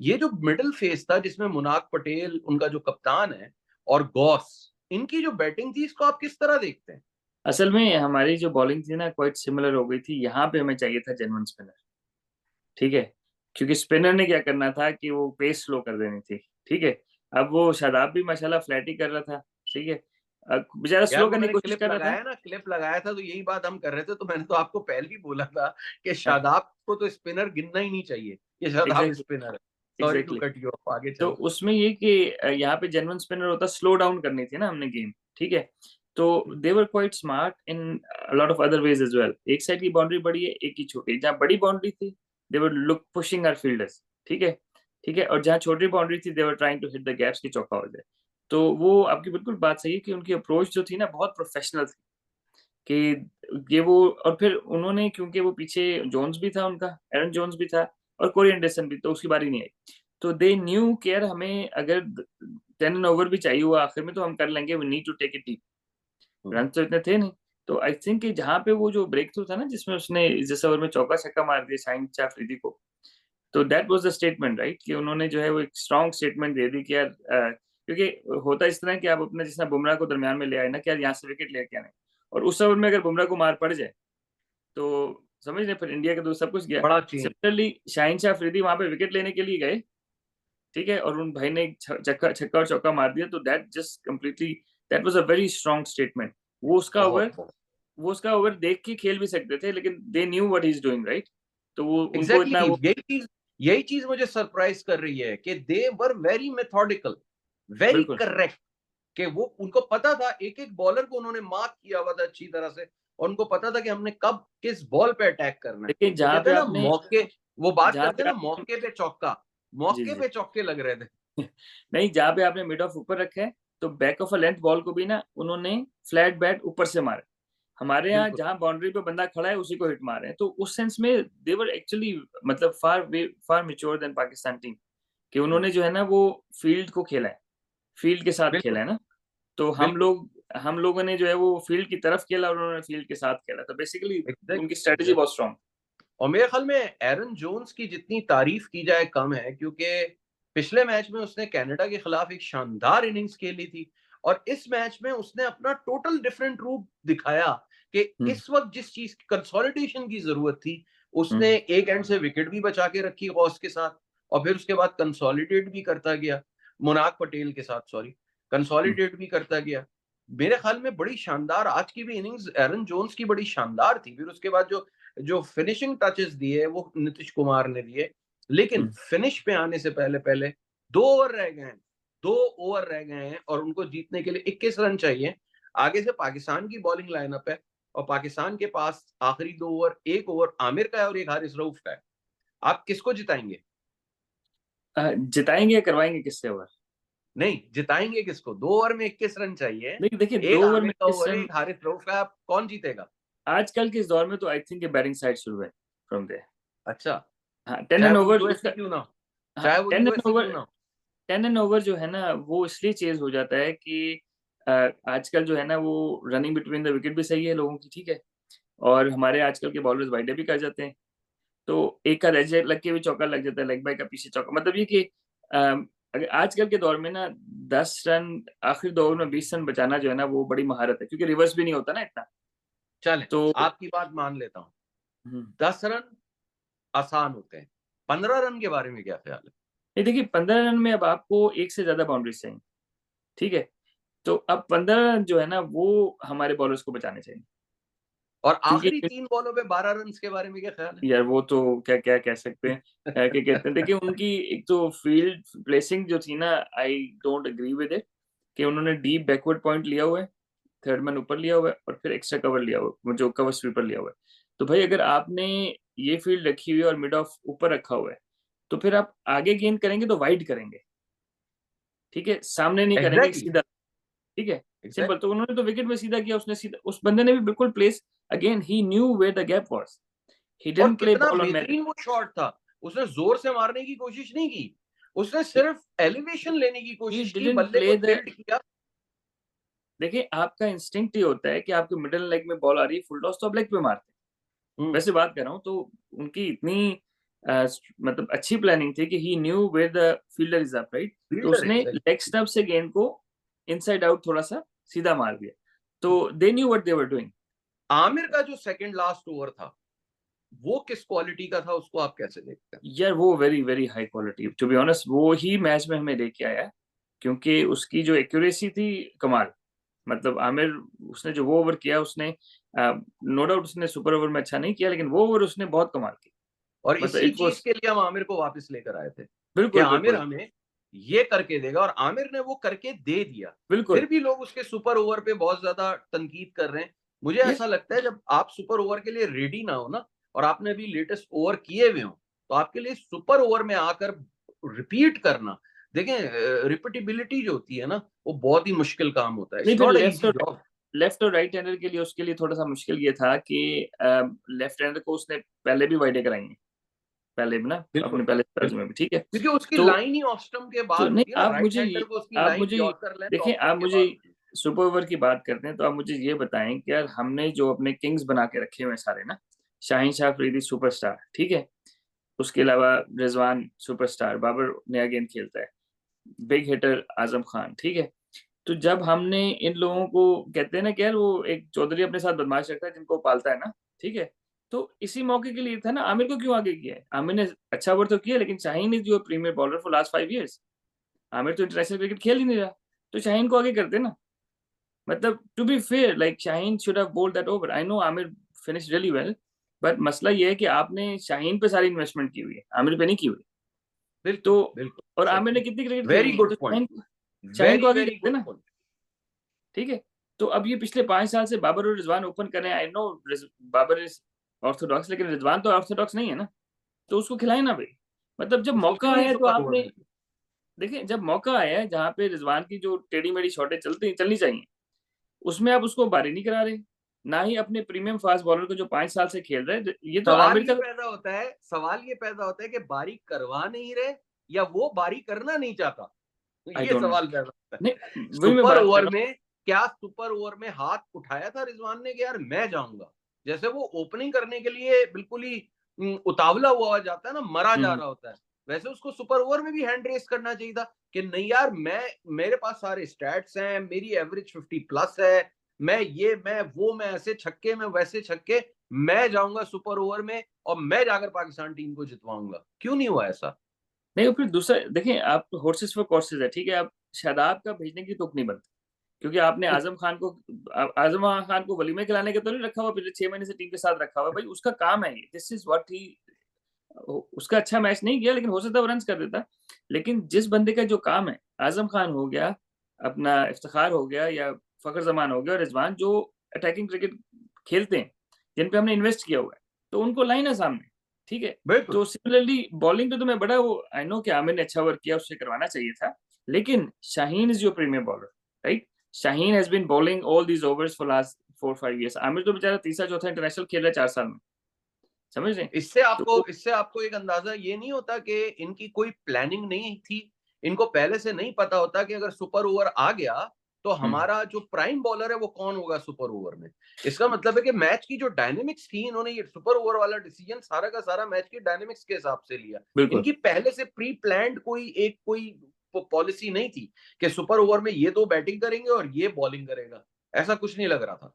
ये जो मिडिल फेस था जिसमें मुनाक पटेल उनका जो कप्तान है और गॉस, इनकी जो बैटिंग थी इसको आप किस तरह देखते हैं? असल में हमारी जो बॉलिंग थी ना क्वाइट सिमिलर हो गई थी, यहाँ पे हमें चाहिए था जेन्युइन स्पिनर, ठीक है, क्योंकि स्पिनर ने क्या करना था कि वो पेस स्लो कर देनी थी, ठीक है। अब वो शादाब भी माशाल्लाह फ्लैट ही कर रहा था, ठीक है, बेचारा यार स्लो वो करने की मैंने कोशिश क्लिप कर रहा था। लगाया ना, क्लिप लगाया था तो यही बात हम कर रहे थे, तो मैंने तो आपको पहले ही बोला था कि हाँ, शादाब को तो स्पिनर गिनना ही नहीं चाहिए, ये शादाब एग्जैक्टली, स्पिनर है। Sorry to exactly. Cut you off, आगे तो चलें। उसमें ये कि यहाँ पे जेन्युइन स्पिनर होता, स्लो डाउन करनी थी ना हमने गेम, ठीक है। तो they were quite smart in lot of other ways as well. एक साइड की बाउंड्री बड़ी है, एक ही छोटी है। जहाँ बड़ी बाउंड्री थी they were look pushing our fielders, ठीक है, ठीक है। और जहाँ छोटी बाउंड्री थी they were trying to hit the gaps की चौका हो जाए। तो वो आपकी बिल्कुल बात सही है कि उनकी अप्रोच जो थी ना बहुत प्रोफेशनल थी, कि ये वो, और फिर उन्होंने, क्योंकि वो पीछे जोन्स भी था उनका, एरन जोन्स भी था और कोरी एंडरसन भी, तो उसकी बारी नहीं आई। तो दे न्यू कि यार हमें अगर 10 एन ओवर भी चाहिए हुआ आखिर में तो हम कर लेंगे, we need to take it deep. Hmm, run तो इतने थे नहीं। तो आई थिंक कि जहाँ पे वो जो ब्रेक थ्रू था ना जिसमें उसने जिस ओवर में चौका छक्का मार दिया शाहिन शाह अफरीदी को, तो that was the statement, right, कि उन्होंने जो है वो एक स्ट्रॉन्ग स्टेटमेंट दे दी कि यार क्योंकि होता इस तरह कि आप अपना जिस तरह बुमराह को दरमियान में ले आए ना कि यार यहाँ से विकेट लेके आने, और उस ओवर में अगर बुमराह को मार पड़ जाए तो समझ रहे, फिर इंडिया का तो सब कुछ गया। बड़ा चेंज। सिमिलरली शाहिन शाह अफरीदी वहां पे विकेट लेने के लिए गए, ठीक है, और उन भाई ने एक छक्का छक्का और चौका मार दिया, तो that just completely, that was a very strong statement. वो उसका बहुत ओवर, बहुत वो उसका ओवर देख के खेल भी सकते थे, लेकिन they knew what he is doing, right. तो वो उनको एग्जैक्टली इतना वो, exactly, यही चीज मुझे सरप्राइज कर रही है कि दे वर वेरी मेथोडिकल, वेरी बिल्कुल। करेक्ट, कि वो उनको पता था एक एक बॉलर को उन्होंने मार्क किया हुआ था अच्छी तरह से, और उनको पता था कि हमने कब किस बॉल पे अटैक करना है। देखिए वो जहां कहते पे हैं ना आपने, मौके, वो बात जहां करते पे हैं ना आपने, मौके पे चौका, जी मौके जी पे चौके लग रहे थे। नहीं, जहां पे आपने मिड ऑफ ऊपर रखा है, तो back of a length ball को भी ना उन्होंने फ्लैट बैट ऊपर से मारा। हमारे यहाँ बिल्कुल जहां बाउंड्री पे बंदा खड़ा है उसी को हिट मार रहे हैं, तो उस सेंस में दे वर एक्चुअली मतलब फार फार मेच्योर देन पाकिस्तान टीम, कि उन्होंने जो है ना वो फील्ड को खेला है, फील्ड के साथ बिल्कुल खेला है ना। तो बिल्कुल हम लोगों ने जो है वो फील्ड की तरफ खेला और उन्होंने फील्ड के साथ खेला, तो बेसिकली उनकी स्ट्रेटजी एग्जैक्ट। बहुत स्ट्रॉन्ग। और मेरे ख्याल में एरन जोन्स की जितनी तारीफ की जाए कम है, क्योंकि पिछले मैच में उसने कनाडा के खिलाफ एक शानदार इनिंग्स खेली थी, और इस मैच में उसने अपना टोटल डिफरेंट रूप दिखाया कि हम्म, इस वक्त जिस चीज की कंसोलिडेशन की जरूरत थी, उसने हम्म, एक एंड से विकेट भी बचा के रखी गौस के साथ, और फिर उसके बाद कंसोलिडेट भी करता गया, मुनाक पटेल के साथ, सॉरी, हम्म, कंसोलिडेट भी करता गया। मेरे ख्याल में बड़ी शानदार आज की भी इनिंग्स एरन जोन्स की बड़ी शानदार थी। फिर उसके बाद जो जो फिनिशिंग टचेस दिए वो नीतीश कुमार ने दिए, लेकिन हम्म। फिनिश पे आने से पहले पहले 2 ओवर रह गए हैं, 2 ओवर रह गए हैं और उनको जीतने के लिए 21 रन चाहिए। आगे से पाकिस्तान की बॉलिंग लाइनअप है, और पाकिस्तान के पास आखिरी 2 ओवर, एक ओवर आमिर का है और एक हारिस रऊफ का है। आप किसको जिताएंगे? जिताएंगे या करवाएंगे किससे ओवर? नहीं, जिताएंगे किसको? 2 ओवर में 21 रन चाहिए, नहीं देखिए, एक 2 ओवर में आमिर का किस ओवर है, रन, एक हारिस रऊफ का है, आप कौन जीतेगा? आजकल के इस दौर में तो आई थिंक बैटिंग साइड शुरू है फ्रॉम देयर। अच्छा, हाँ, 10 चाहे एन वो ओवर यूएस उसका, ही क्यों ना हो, हाँ चाहे वो 10 एन यूएस ही ओवर, क्यों ना हो। 10 एन ओवर जो है ना वो इसलिए चेज हो जाता है कि आजकल जो है ना वो रनिंग बिटवीन द विकेट भी सही है लोगों की, ठीक है, और हमारे आजकल के बॉलर्स वाइडे भी कर जाते हैं, तो एक का एज लग के भी चौका लग जाता है, लेग बाय का पीछे चौका, मतलब ये कि अगर आजकल के दौर में ना 10 रन आखिर 2 ओवर में 20 रन बचाना जो है ना वो बड़ी महारत है, क्योंकि रिवर्स भी नहीं होता ना इतना। चलें, तो आपकी बात मान लेता हूं, हम्म, 10 रन आसान होते हैं, 15 रन के बारे में क्या ख्याल है? ये देखिए 15 रन में अब आपको एक से ज्यादा बाउंड्री चाहिए, ठीक है, तो अब 15 रन जो है ना वो हमारे बॉलर्स को बचाने चाहिए, और क्योंकि आखिरी 3 बॉलों पे 12 रन के बारे में क्या ख्याल है? यार वो तो क्या क्या कह सकते हैं, क्या कहते हैं, देखिए उनकी एक तो फील्ड प्लेसिंग जो थी ना, I don't agree with it, कि उन्होंने डीप बैकवर्ड पॉइंट लिया हुआ है, थर्ड मैन ऊपर लिया हुआ है और फिर एक्स्ट्रा कवर लिया हुआ है, जो कवर स्वीपर लिया हुआ है। तो भाई अगर आपने ये फील्ड रखी हुई है और मिड ऑफ ऊपर रखा हुआ है, तो फिर आप आगे गेंद करेंगे तो वाइड करेंगे, ठीक है, सामने नहीं करेंगे, एग्जैक्टली सीधा, ठीक है, सिंपल। तो एग्जैक्टली उन्होंने तो विकेट में सीधा किया, उसने सीधा, उस बंदे ने भी बिल्कुल place, again he knew where the gap was, he और डिडंट प्ले कितना बॉल ऑन मेरिट, बेहतरीन वो शॉट था, उसने जोर से मारने की कोशिश नहीं की, उसने सिर्फ एलिवेशन लेने की ही कोशिश की, डिडंट बल्ले को प्ले द, टिल्ट किया। देखिए आपका इंस्टिंक्ट ये होता है कि आपके मिडिल लेग में बॉल आ रही है फुल टॉस, तो आप लेग पे मारते हैं, हम्म, वैसे बात कर रहा हूँ। तो उनकी इतनी मतलब अच्छी प्लानिंग थी कि he knew where the fielder is up, right, तो फील्डर उसने है। लेग स्टंप से गेंद को इनसाइड आउट थोड़ा सा सीधा मार दिया, तो they knew what they were doing. Aamir का जो सेकंड लास्ट ओवर था, वो किस क्वालिटी का था, उसको आप कैसे देखते हैं? यार वो very very high quality, to be honest वो ही मैच में हमें लेके आया, क्योंकि उसकी जो एक्यूरेसी थी कमाल, मतलब आमिर, उसने जो वो ओवर किया उसने, नो डाउट उसने सुपर ओवर में अच्छा नहीं किया, लेकिन वो ओवर उसने बहुत कमाल की, और मतलब इसी इट चीज वाज, के लिए हम आमिर को वापस लेकर आए थे कि बिल्कुल आमिर बिल्कुल हमें ये करके देगा, और आमिर ने वो करके दे दिया। बिल्कुल। फिर भी लोग उसके सुपर ओवर पे बहुत ज्यादा तनकीद कर रहे हैं। मुझे ये ऐसा लगता है जब आप सुपर ओवर के लिए रेडी ना हो ना, और आपने अभी लेटेस्ट ओवर किए हुए हो, तो आपके लिए सुपर ओवर में आकर रिपीट करना, देखें, रिपीटेबिलिटी जो होती है ना, वो बहुत ही मुश्किल काम होता है। नहीं, इट्स फिर not a easy job. Left और राइट हैंडर के लिए, उसके लिए थोड़ा सा मुश्किल ये था कि लेफ्ट हैंडर को उसने पहले भी वाइडे कराई है, पहले भी ना, बिल्कुल अपने पहले स्पेल्स बिल्कुल, में भी, ठीक है। क्योंकि उसकी तो लाइन ही ऑफ स्टंप के तो बाहर नहीं, होती है ना, आप राइट मुझे हैंडर को उसकी आप लाइन मुझे यॉर्कर लेंथ देखिए, ऑफ स्टंप आप के मुझे बाहर होती है। सुपर ओवर की बात करते हैं, तो आप मुझे ये बताएं कि यार हमने जो अपने किंग्स बना के रखे हुए हैं सारे ना, शाहीन शाह अफरीदी सुपरस्टार, ठीक है, उसके अलावा रिजवान सुपरस्टार, बाबर नया गेंद खेलता है, बिग हिटर आजम खान, ठीक है। तो जब हमने इन लोगों को, कहते हैं ना कि यार वो एक चौधरी अपने साथ बदमाश रखता है जिनको पालता है ना, ठीक है, तो इसी मौके के लिए था ना, आमिर को क्यों आगे किया है, आमिर ने अच्छा ओवर तो किया, लेकिन Shaheen is your premier bowler for last 5 years, Aamir तो इंटरनेशनल क्रिकेट खेल ही नहीं रहा, तो शाहीन को आगे करते ना, मतलब to be fair, like Shaheen should have bowled that over, I know Amir finish really well, but मसला ये है कि आपने शाहीन पे सारी इन्वेस्टमेंट की हुई है, आमिर पे नहीं की हुई, तो, बिल्कुल बिल्कुल, और आमिर ने एग्जैक्टली। कितनी क्रिकेट वेरी खेलनी है, तो गुड पॉइंट, शाहीन, शाहीन को वेरी आगे वेरी करते गुड ना, पॉइंट। ठीक है। तो अब ये पिछले 5 साल से बाबर और रिजवान ओपन कर रहे हैं, I know Babar is orthodox, लेकिन रिजवान तो ऑर्थोडॉक्स नहीं है ना, तो उसको खिलाए ना भाई, मतलब जब उसको मौका क्यों नहीं आया तो सुपर ओवर आपने, में? देखिए जब मौका आया है जहाँ पे रिजवान की जो टेढ़ी मेढ़ी शॉटें चलती चलनी चाहिए, उसमें आप उसको बारी नहीं करा रहे, ना ही अपने प्रीमियम फास्ट बॉलर को जो 5 साल से खेल रहे हैं, ये तो सवाल आमिर ये का, पैदा होता है, सवाल ये पैदा होता है कि बारी करवा नहीं रहे, या वो बारी करना नहीं चाहता। तो आई ये डोंट नो, सवाल पैदा होता है। नहीं वही मैं सुपर बात कर ओवर रहा में, क्या सुपर ओवर में हाथ उठाया था रिजवान ने कि यार मैं जाऊंगा? जैसे वो ओपनिंग करने के लिए बिल्कुल ही उतावला हुआ जाता है ना, मरा हूँ। जा रहा होता है, वैसे उसको सुपर ओवर में भी हैंड रेस करना चाहिए था कि नहीं यार, मैं, मेरे पास सारे स्टैट्स हैं, मेरी एवरेज 50+ है, मैं ये, मैं ऐसे छक्के में वैसे छक्के, मैं जाऊंगा सुपर ओवर में और मैं जाकर पाकिस्तान टीम को जितवाऊंगा। क्यों नहीं हुआ ऐसा? नहीं, और फिर दूसरा देखिए, आप हॉर्सेस फॉर कोर्सेज है, ठीक है, आप शादाब का भेजने की तुक नहीं बनती, क्योंकि आपने आजम खान को वलीमे खिलाने के तो नहीं रखा हुआ, पिछले 6 महीने से टीम के साथ रखा हुआ, भाई उसका काम है ये, दिस इज व्हाट ही, उसका अच्छा मैच नहीं किया, लेकिन हो सकता है वो रन कर देता, लेकिन जिस बंदे का जो काम है, आजम खान हो गया, अपना इफ्तिखार हो गया, या फखर जमान हो गया, और रिजवान जो अटैकिंग क्रिकेट खेलते हैं, जिन पे हमने इन्वेस्ट किया हुआ है, तो उनको लाइन है सामने, ठीक है। बिल्कुल। तो सिमिलरली बॉलिंग पे तो मैं बड़ा वो, आई नो कि आमिर ने अच्छा वर्क किया, उससे करवाना चाहिए था, लेकिन Shaheen is your premier bowler, right, Shaheen has been bowling all these overs for last 4-5 years, Aamir तो बेचारा तीसरा चौथा इंटरनेशनल खेल रहा है 4 साल में, समझ रहे हैं? तो इससे आपको एक अंदाजा ये नहीं होता कि इनकी कोई प्लानिंग नहीं थी? इनको पहले से नहीं पता होता कि अगर सुपर ओवर आ गया तो हम्म, हमारा जो प्राइम बॉलर है वो कौन होगा सुपर ओवर में? इसका मतलब है कि मैच की जो डायनेमिक्स थी, इन्होंने ये सुपर ओवर वाला डिसीजन सारा का सारा मैच की डायनेमिक्स के हिसाब से लिया। बिल्कुल। इनकी पहले से प्री प्लान्ड कोई पॉलिसी नहीं थी कि सुपर ओवर में ये दो बैटिंग करेंगे और ये बॉलिंग करेगा। ऐसा कुछ नहीं लग रहा था।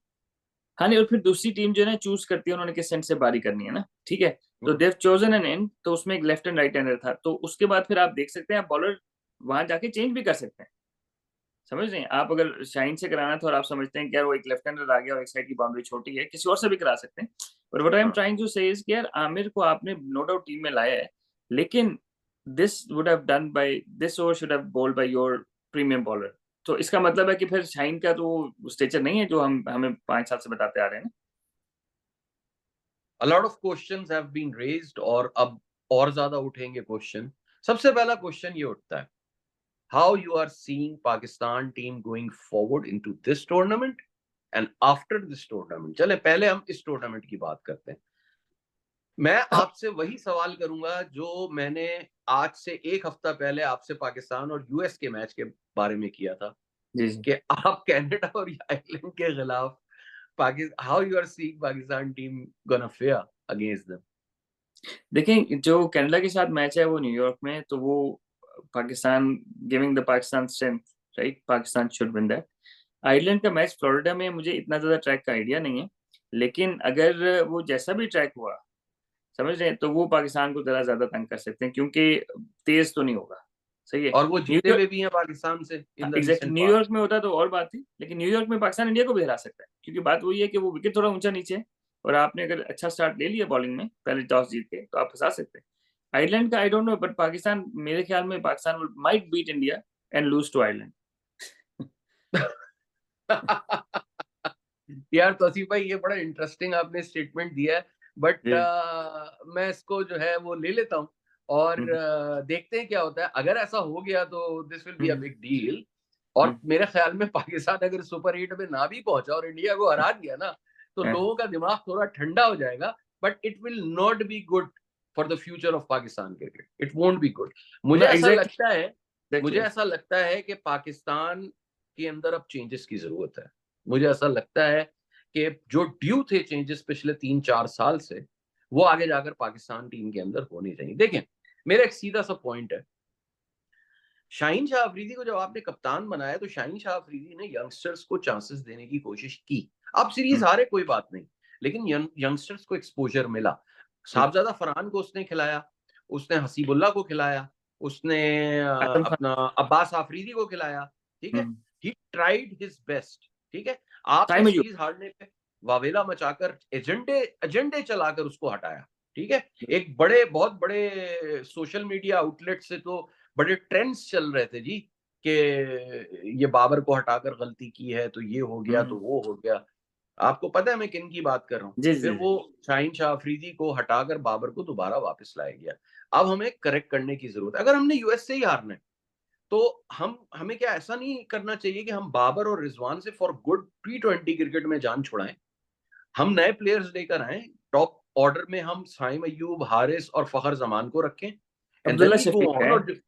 हाँ नहीं, और फिर दूसरी टीम जो है ना चूज करती है उन्होंने किस एंड से बारी करनी है ना, ठीक है, तो देव चोजन एन एंड, तो उसमें एक लेफ्ट एंड राइट हैंडर था, तो उसके बाद फिर आप देख सकते हैं, आप बॉलर वहां जाके चेंज भी कर सकते हैं, समझ रहे हैं, आप अगर शाइन से कराना था और आप समझते हैं कि यार वो एक लेफ्ट हैंडर आ गया और एक साइड की बाउंड्री छोटी है, किसी और से भी करा सकते हैं, बट व्हाट आई एम हाँ, ट्राइंग टू से इज कि यार आमिर को आपने नो डाउट टीम में लाया है, लेकिन this would have done by, this over should have bowled by your premium bowler, तो इसका मतलब है कि फिर शाइन का तो स्टेचर नहीं है जो हम हमें 5 साल से बताते आ रहे हैं ना। A lot of questions have been raised, और अब और ज्यादा उठेंगे क्वेश्चन। सबसे पहला क्वेश्चन ये उठता है how you are seeing Pakistan team going forward into this tournament and after this tournament. चले पहले हम इस टूर्नामेंट की बात करते हैं। मैं आपसे वही सवाल करूंगा जो मैंने आज से एक हफ्ता पहले आपसे पाकिस्तान और यूएस के मैच के बारे में किया था जी जी। कि आप कनाडा और आयरलैंड के खिलाफ how you are seeing Pakistan team gonna fare against them. देखिए जो कनाडा के साथ मैच है वो न्यूयॉर्क में, तो वो Pakistan giving the Pakistan strength, right, Pakistan should win that. Ireland का मैच फ्लोरिडा में मुझे इतना ज्यादा ट्रैक का आइडिया नहीं है, लेकिन अगर वो जैसा भी ट्रैक हुआ, समझ रहे हैं, तो वो पाकिस्तान को जरा ज्यादा तंग कर सकते हैं, क्योंकि तेज तो नहीं होगा। सही है। और वो जीते न्यूयॉर्क, हुए भी हैं पाकिस्तान से in the exactly, recent New York past. में होता तो और बात थी, लेकिन न्यूयॉर्क में पाकिस्तान इंडिया को भी हरा सकता है, क्योंकि बात वही है कि वो विकेट थोड़ा ऊंचा नीचे है, और आपने अगर अच्छा स्टार्ट ले लिया बॉलिंग में पहले टॉस जीत के, तो आप फंसा सकते हैं। आयरलैंड का I don't know, but Pakistan, मेरे ख्याल में Pakistan might beat India and lose to Ireland. यार तौसीफ भाई, ये बड़ा इंटरेस्टिंग आपने स्टेटमेंट दिया है, बट मैं इसको जो है वो ले लेता हूँ और देखते हैं क्या होता है। अगर ऐसा हो गया तो this will be a big deal, और मेरे ख्याल में पाकिस्तान अगर सुपर 8 में ना भी पहुंचा और इंडिया को हरा दिया ना, तो लोगों का दिमाग थोड़ा ठंडा हो जाएगा, but it will not be good for the future of Pakistan cricket. It won't be good. मुझे ऐसा लगता है मुझे ऐसा लगता है कि पाकिस्तान के अंदर अब चेंजेस की जरूरत है। मुझे ऐसा लगता है कि जो ड्यू थे चेंजेस पिछले 3-4 साल से, वो आगे जाकर पाकिस्तान टीम के अंदर होने चाहिए। देखें, मेरा एक सीधा सा पॉइंट है, शाहीन शाह अफरीदी को जब आपने कप्तान बनाया तो शाहीन शाह अफरीदी ने यंगस्टर्स को चांसेस देने की कोशिश की। आप सीरीज हारे कोई बात नहीं, लेकिन यंगस्टर्स को एक्सपोजर मिला। साहबजादा फरहान को उसने खिलाया, उसने हसीबुल्ला को खिलाया, उसने आजम खान। अपना अब्बास आफरीदी को खिलाया। ठीक है, ही ट्राइड हिज बेस्ट। ठीक है, आपने टाइम सीरीज हारने पे वावेला मचाकर एजेंडे एजेंडे चलाकर उसको हटाया। ठीक है, एक बहुत बड़े सोशल मीडिया आउटलेट से तो बड़े ट्रेंड्स चल रहे थे जी कि ये बाबर को हटाकर गलती की है तो ये हो गया तो वो हो गया। आपको पता है मैं किन की बात कर रहा हूँ। जी फिर जी जी। वो शाहीन शाह अफरीदी को हटाकर बाबर को दोबारा वापस लाया गया। अब हमें करेक्ट करने की जरूरत है। अगर हमने यूएस से ही हारना है तो हमें क्या ऐसा नहीं करना चाहिए कि हम बाबर और रिजवान से फॉर गुड T20 क्रिकेट में जान छुड़ाएं। हम नए प्लेयर्स लेकर आए, टॉप ऑर्डर में हम साइम अयूब, हारिस और फखर जमान को रखें, and then Abdullah we go Shafique on. है।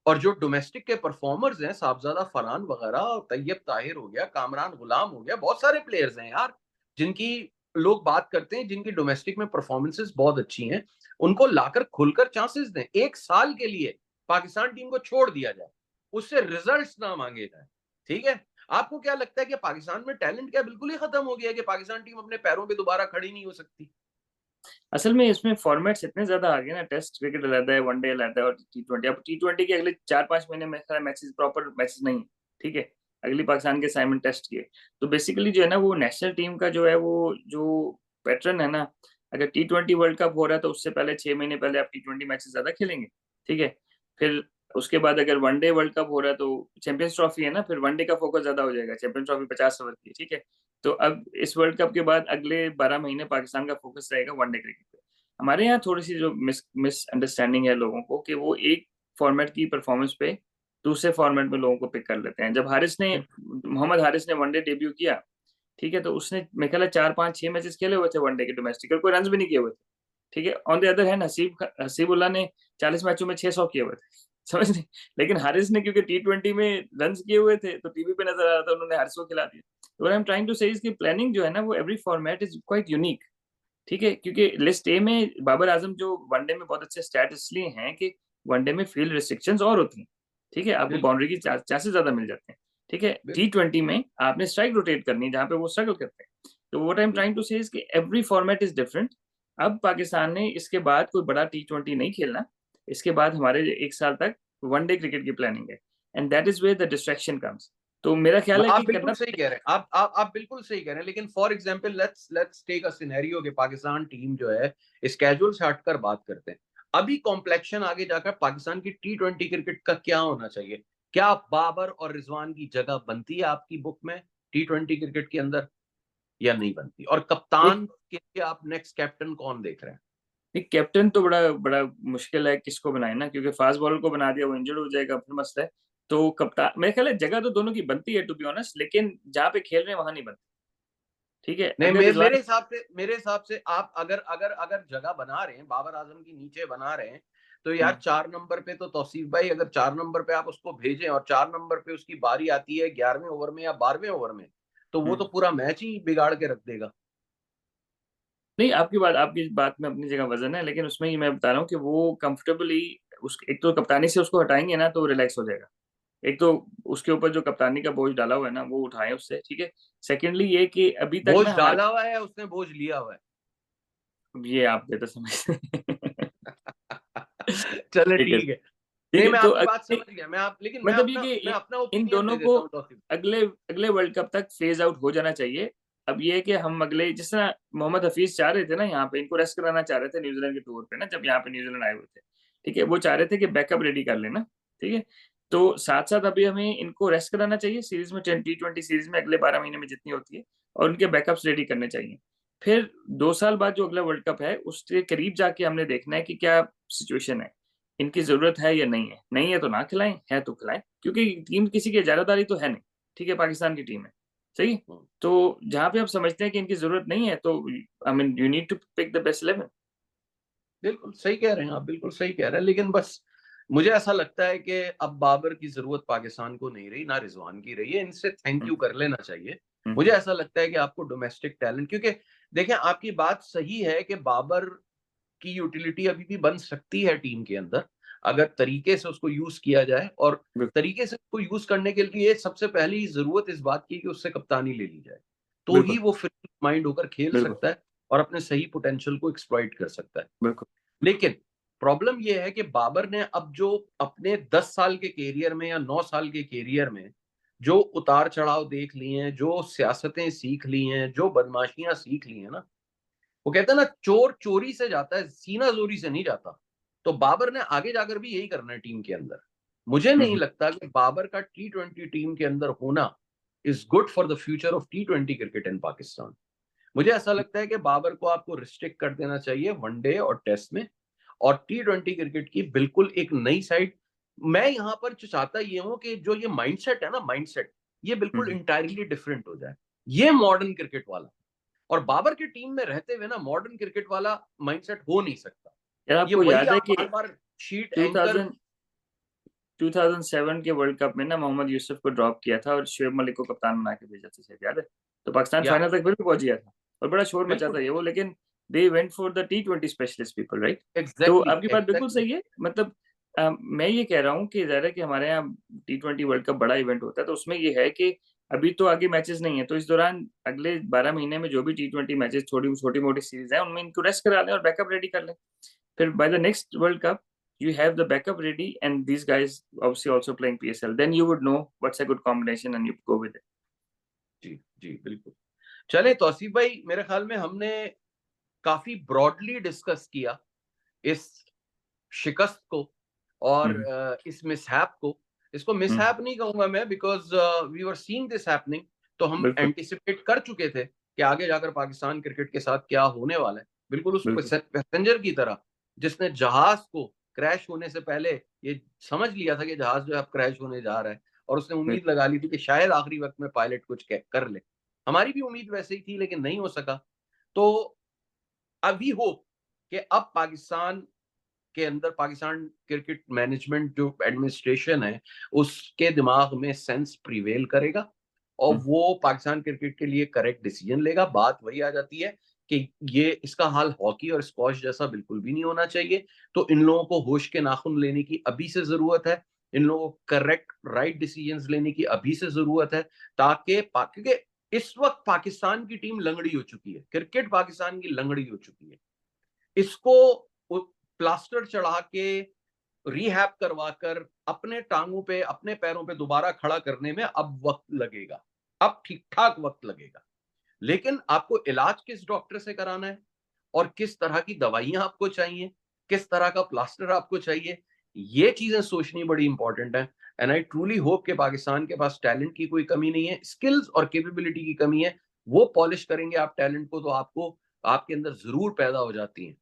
और जो डोमेस्टिक के परफॉर्मर्स हैं, साहबजादा फरहान वगैरह, और तैयब ताहिर हो गया, कामरान गुलाम हो गया, बहुत सारे प्लेयर्स हैं यार जिनकी लोग बात करते हैं, जिनकी डोमेस्टिक में परफॉर्मेंसेस बहुत अच्छी हैं। उनको लाकर खुलकर चांसेस दें। एक साल के लिए पाकिस्तान टीम को छोड़ दिया जाए, उससे रिजल्ट्स ना मांगे जाए। ठीक है, आपको क्या लगता है कि पाकिस्तान में टैलेंट क्या बिल्कुल ही खत्म हो गया है कि पाकिस्तान टीम अपने पैरों पे दोबारा खड़ी नहीं हो सकती? असल में इसमें फॉर्मेट्स इतने ज्यादा आ गए ना, टेस्ट क्रिकेट अलग है, वनडे अलग है, और T20। अब T20 के अगले 4-5 महीने में सारा मैचेस, प्रॉपर मैचेस नहीं है। ठीक है, अगली पाकिस्तान के असाइनमेंट टेस्ट किए, तो बेसिकली जो है ना, वो नेशनल टीम का जो है, वो जो पैटर्न है ना, अगर T20 वर्ल्ड कप हो रहा है तो उससे पहले 6 महीने पहले आप T20 मैचेस ज्यादा खेलेंगे। ठीक है, फिर उसके बाद अगर वनडे वर्ल्ड कप हो रहा है तो चैंपियंस ट्रॉफी है ना, फिर वनडे का फोकस ज्यादा हो जाएगा। चैंपियंस ट्रॉफी 50 ओवर की है, ठीक है। तो अब इस वर्ल्ड कप के बाद अगले 12 महीने पाकिस्तान का फोकस रहेगा वनडे क्रिकेट पे। हमारे यहाँ थोड़ी सी जो मिसअंडरस्टैंडिंग है लोगों को, कि वो एक फॉर्मेट की परफॉर्मेंस पे दूसरे फॉर्मेट में लोगों को पिक कर लेते हैं। जब मोहम्मद हारिस ने वनडे डेब्यू किया, ठीक है, तो उसने मेरे ख्याल 4-5-6 मैचेस खेले हुए थे वनडे के डोमेस्टिक, और कोई रन भी नहीं किए हुए थे। ठीक है, on the other hand Hasibullah ने 40 मैचों में 600 किए हुए थे। समझ नहीं, लेकिन हारिस ने क्योंकि T20 में रन किए हुए थे तो टीवी पे नजर आ रहा था, उन्होंने हारिस को खिला दिया। तो what I am trying to say is कि प्लानिंग जो है ना, वो every format is quite unique. ठीक है, क्योंकि लिस्ट ए में बाबर आजम जो वनडे में बहुत अच्छे स्टैट इसलिए हैं कि वनडे में फील्ड रिस्ट्रिक्शंस और होती हैं। ठीक है, आपको बिल्कुल, बाउंड्री की चांसेस ज्यादा मिल जाते हैं। ठीक है, बिल्कुल। T20 में आपने स्ट्राइक रोटेट करनी है जहां पे वो स्ट्रगल करते हैं। तो what I am trying to say is कि एवरी फॉर्मेट इज डिफरेंट। अब पाकिस्तान ने इसके बाद कोई बड़ा T20 नहीं खेलना। इसके बाद हमारे 1 साल तक वनडे क्रिकेट की प्लानिंग है, and that is where the distraction comes. तो मेरा ख्याल है आप कि बिल्कुल करना। सही कह रहे हैं। आप बिल्कुल सही कह रहे हैं, लेकिन for example let's take a scenario कि पाकिस्तान टीम जो है, इस कैजुअल से हटकर बात करते हैं, अभी कॉम्प्लेक्शन आगे जाकर पाकिस्तान की T20 क्रिकेट का क्या होना चाहिए? क्या बाबर और रिजवान की जगह बनती है आपकी बुक में T20 क्रिकेट के अंदर या नहीं बनती? और एक कप्तान के लिए आप नेक्स्ट कैप्टन कौन देख रहे हैं? एक कैप्टन तो बड़ा बड़ा मुश्किल है किसको बनाए ना, क्योंकि फास्ट बॉलर को बना दिया वो इंजर्ड हो जाएगा, फिर मसला है। तो कप्तान, मेरे ख्याल है जगह तो दोनों की बनती है टू बी ऑनेस्ट, लेकिन जहाँ पे खेल रहे हैं वहां नहीं बनती। ठीक है, नहीं, अगर रिजवान, मेरे हिसाब से आप अगर अगर अगर जगह बना रहे हैं, बाबर आजम की नीचे बना रहे हैं, तो यार 4 नंबर पे तो तौसीफ भाई, अगर 4 नंबर पे आप उसको भेजें और 4 नंबर पे उसकी बारी आती है 11वें ओवर में या 12वें ओवर में, तो वो तो पूरा मैच ही बिगाड़ के रख देगा। नहीं, आपकी बात में अपनी जगह वजन है, लेकिन उसमें ये मैं बता रहा हूँ कि वो कंफर्टेबली, उस एक तो कप्तानी से उसको हटाएंगे ना तो रिलैक्स हो जाएगा। एक तो उसके ऊपर जो कप्तानी का बोझ डाला हुआ है ना वो उठाएं उससे, ठीक है। सेकेंडली ये कि अभी तक बोझ ना हमारे, डाला हुआ है, उसने बोझ लिया हुआ है। ये आप बेहतर समझते हैं। चले ठीक है, ठीक है। ठीक नहीं, है। मैं तो आपकी बात समझ गया। लेकिन मतलब ये कि मैं अपना इन ओपिनियन दोनों दे को देता हूँ तौसीफ। अगले अगले वर्ल्ड कप तक फेज आउट हो जाना चाहिए। अब ये है कि हम अगले, जिस तरह मोहम्मद हफीज चाह रहे थे ना, यहाँ पे इनको रेस्ट कराना चाह रहे थे न्यूजीलैंड के टूर पे ना, जब यहाँ पे न्यूजीलैंड आए हुए थे, ठीक है, वो चाह रहे थे कि बैकअप रेडी कर लेना, ठीक है। तो साथ साथ अभी हमें इनको रेस्ट कराना चाहिए सीरीज में, T20 सीरीज में अगले 12 महीने में जितनी होती है, और उनके बैकअप्स रेडी करने चाहिए। फिर 2 साल बाद जो अगला वर्ल्ड कप है उसके करीब जाके हमने देखना है कि क्या सिचुएशन है, इनकी जरूरत है या नहीं है। नहीं है तो ना खिलाएं, है तो खिलाएं, क्योंकि टीम किसी की इजारादारी तो है नहीं, ठीक है, पाकिस्तान की टीम है, सही। तो जहां पे आप समझते हैं कि इनकी जरूरत नहीं है, तो I mean you need to pick the best 11। बिल्कुल सही कह रहे हैं आप, बिल्कुल सही कह रहे हैं, लेकिन बस मुझे ऐसा लगता है कि अब बाबर की जरूरत पाकिस्तान को नहीं रही, ना रिजवान की रही है। इनसे थैंक यू कर लेना चाहिए। मुझे ऐसा लगता है कि आपको डोमेस्टिक टैलेंट, क्योंकि देखें, आपकी बात सही है कि बाबर की यूटिलिटी अभी भी बन सकती है टीम के अंदर, अगर तरीके से उसको यूज किया जाए। और बिल्कुल, तरीके से उसको यूज करने के लिए सबसे पहली जरूरत इस बात की कि उससे कप्तानी ले ली जाए, तो ही बिल्कुल, वो फ्री माइंड होकर खेल बिल्कुल, सकता है और अपने सही पोटेंशियल को एक्सप्लॉइट कर सकता है। बिल्कुल। लेकिन प्रॉब्लम यह है कि बाबर ने अब जो अपने 10 साल के कैरियर में या 9 साल के कैरियर में जो उतार चढ़ाव देख लिए हैं, जो सियासतें सीख ली हैं, जो बदमाशियां सीख ली हैं ना, वो कहते हैं ना, चोर चोरी से जाता है, सीना जोरी से नहीं जाता। तो बाबर ने आगे जाकर भी यही करना है टीम के अंदर। मुझे नहीं लगता कि बाबर का T20 टीम के अंदर होना is good for the future of T20 cricket in Pakistan. मुझे ऐसा लगता है कि बाबर को आपको रिस्ट्रिक्ट कर देना चाहिए वनडे और टेस्ट में, और T20 क्रिकेट की बिल्कुल एक नई साइड। मैं यहां पर जो चाहता ये हूं कि जो ये माइंडसेट है ना, माइंडसेट ये बिल्कुल इंटायरली डिफरेंट हो जाए, ये मॉडर्न क्रिकेट वाला। और बाबर की टीम में रहते हुए ना मॉडर्न क्रिकेट वाला माइंडसेट हो नहीं सकता। यार ये आपको वही याद है आप कि बार बार शीट एंकर। 2000 2007 के वर्ल्ड कप में ना मोहम्मद यूसुफ को ड्रॉप किया था और शुएब मलिक को कप्तान बना के भेजा था, शायद याद है। तो पाकिस्तान या फाइनल तक फिर भी पहुंच गया था, और बड़ा शोर मचा था बिल्कुल ये वो, लेकिन they went for the T20 specialist people, right. तो एग्जैक्टली आपकी बात बिल्कुल एग्जैक्टली। सही है। मतलब मैं ये कह रहा हूँ कि ज़ाहिर है कि हमारे यहाँ T20 वर्ल्ड कप बड़ा इवेंट होता है, तो उसमें ये है कि अभी तो आगे मैचेस नहीं है, तो इस दौरान अगले 12 महीने में जो भी T20 मैचेस, छोटी छोटी मोटी सीरीज है, उनमें इनको रेस्ट करा लें और बैकअप रेडी कर लें। फिर by the next World Cup, you have the backup ready, and these guys obviously also playing PSL. Then you would know what's a good combination, and you go with it. जी जी बिल्कुल। चले तौसीफ भाई, मेरे ख्याल में हमने काफी ब्रॉडली डिस्कस किया इस शिकस्त को और हम्म, इस मिसहैप को। इसको हम्म, मिसहैप नहीं कहूंगा मैं, because we were seeing this happening. तो हम बिल्कुल, एंटिसिपेट कर चुके थे कि आगे जाकर पाकिस्तान क्रिकेट के साथ क्या होने वाला है। बिल्कुल उस बिल्कुल, पैसेंजर की तरह जिसने जहाज को क्रैश होने से पहले ये समझ लिया था कि जहाज जो है अब क्रैश होने जा रहा है, और उसने बिल्कुल, उम्मीद लगा ली थी कि शायद आखिरी वक्त में पायलट कुछ कर ले। हमारी भी उम्मीद वैसे ही थी, लेकिन नहीं हो सका। तो अभी होप कि अब पाकिस्तान के अंदर, पाकिस्तान क्रिकेट मैनेजमेंट जो एडमिनिस्ट्रेशन है उसके दिमाग में सेंस प्रिवेल करेगा और हम्म, वो पाकिस्तान क्रिकेट के लिए करेक्ट डिसीजन लेगा। बात वही आ जाती है कि ये इसका हाल हॉकी और स्क्वॉश जैसा बिल्कुल भी नहीं होना चाहिए। तो इन लोगों को होश के नाखून लेने की अभी से जरूरत है, इन लोगों को करेक्ट राइट डिसीजंस लेने की अभी से जरूरत है, ताकि क्योंकि इस वक्त पाकिस्तान की टीम लंगड़ी हो चुकी है, क्रिकेट पाकिस्तान की लंगड़ी हो चुकी है। इसको प्लास्टर चढ़ा के रिहैब करवाकर अपने टांगों पे, अपने पैरों पे दोबारा खड़ा करने में अब वक्त लगेगा, अब ठीक ठाक वक्त लगेगा। लेकिन आपको इलाज किस डॉक्टर से कराना है और किस तरह की दवाइयां आपको चाहिए, किस तरह का प्लास्टर आपको चाहिए, ये चीजें सोचनी बड़ी इंपॉर्टेंट है। एंड आई ट्रूली होप कि पाकिस्तान के पास टैलेंट की कोई कमी नहीं है, स्किल्स और कैपेबिलिटी की कमी है। वो पॉलिश करेंगे आप टैलेंट को, तो आपको आपके अंदर जरूर पैदा हो जाती है।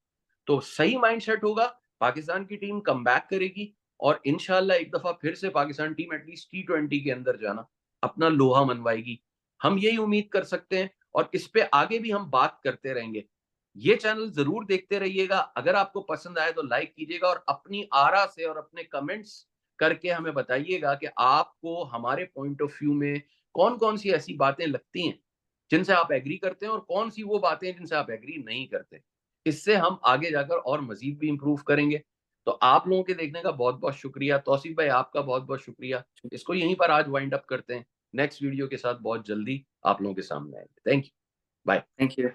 तो सही माइंडसेट होगा, पाकिस्तान की टीम कमबैक करेगी, और इंशाल्लाह एक दफा फिर से पाकिस्तान टीम एटलीस्ट T20 के अंदर जाना अपना लोहा मनवाएगी। हम यही उम्मीद कर सकते हैं और इस पे आगे भी हम बात करते रहेंगे। ये चैनल जरूर देखते रहिएगा। अगर आपको पसंद आए तो लाइक कीजिएगा और अपनी आरा से और अपने कमेंट्स करके हमें बताइएगा कि आपको हमारे पॉइंट ऑफ व्यू में कौन-कौन सी ऐसी बातें लगती हैं जिनसे आप एग्री करते हैं और कौन सी वो बातें हैं जिनसे आप एग्री नहीं करते। इससे हम आगे जाकर और मजीद भी इंप्रूव करेंगे। तो आप लोगों के देखने का बहुत-बहुत शुक्रिया। तौसीफ भाई आपका बहुत-बहुत शुक्रिया। इसको यहीं पर आज वाइंड अप करते हैं। नेक्स्ट वीडियो के साथ बहुत जल्दी आप लोगों के सामने आएँगे। Thank you. Bye. Thank you.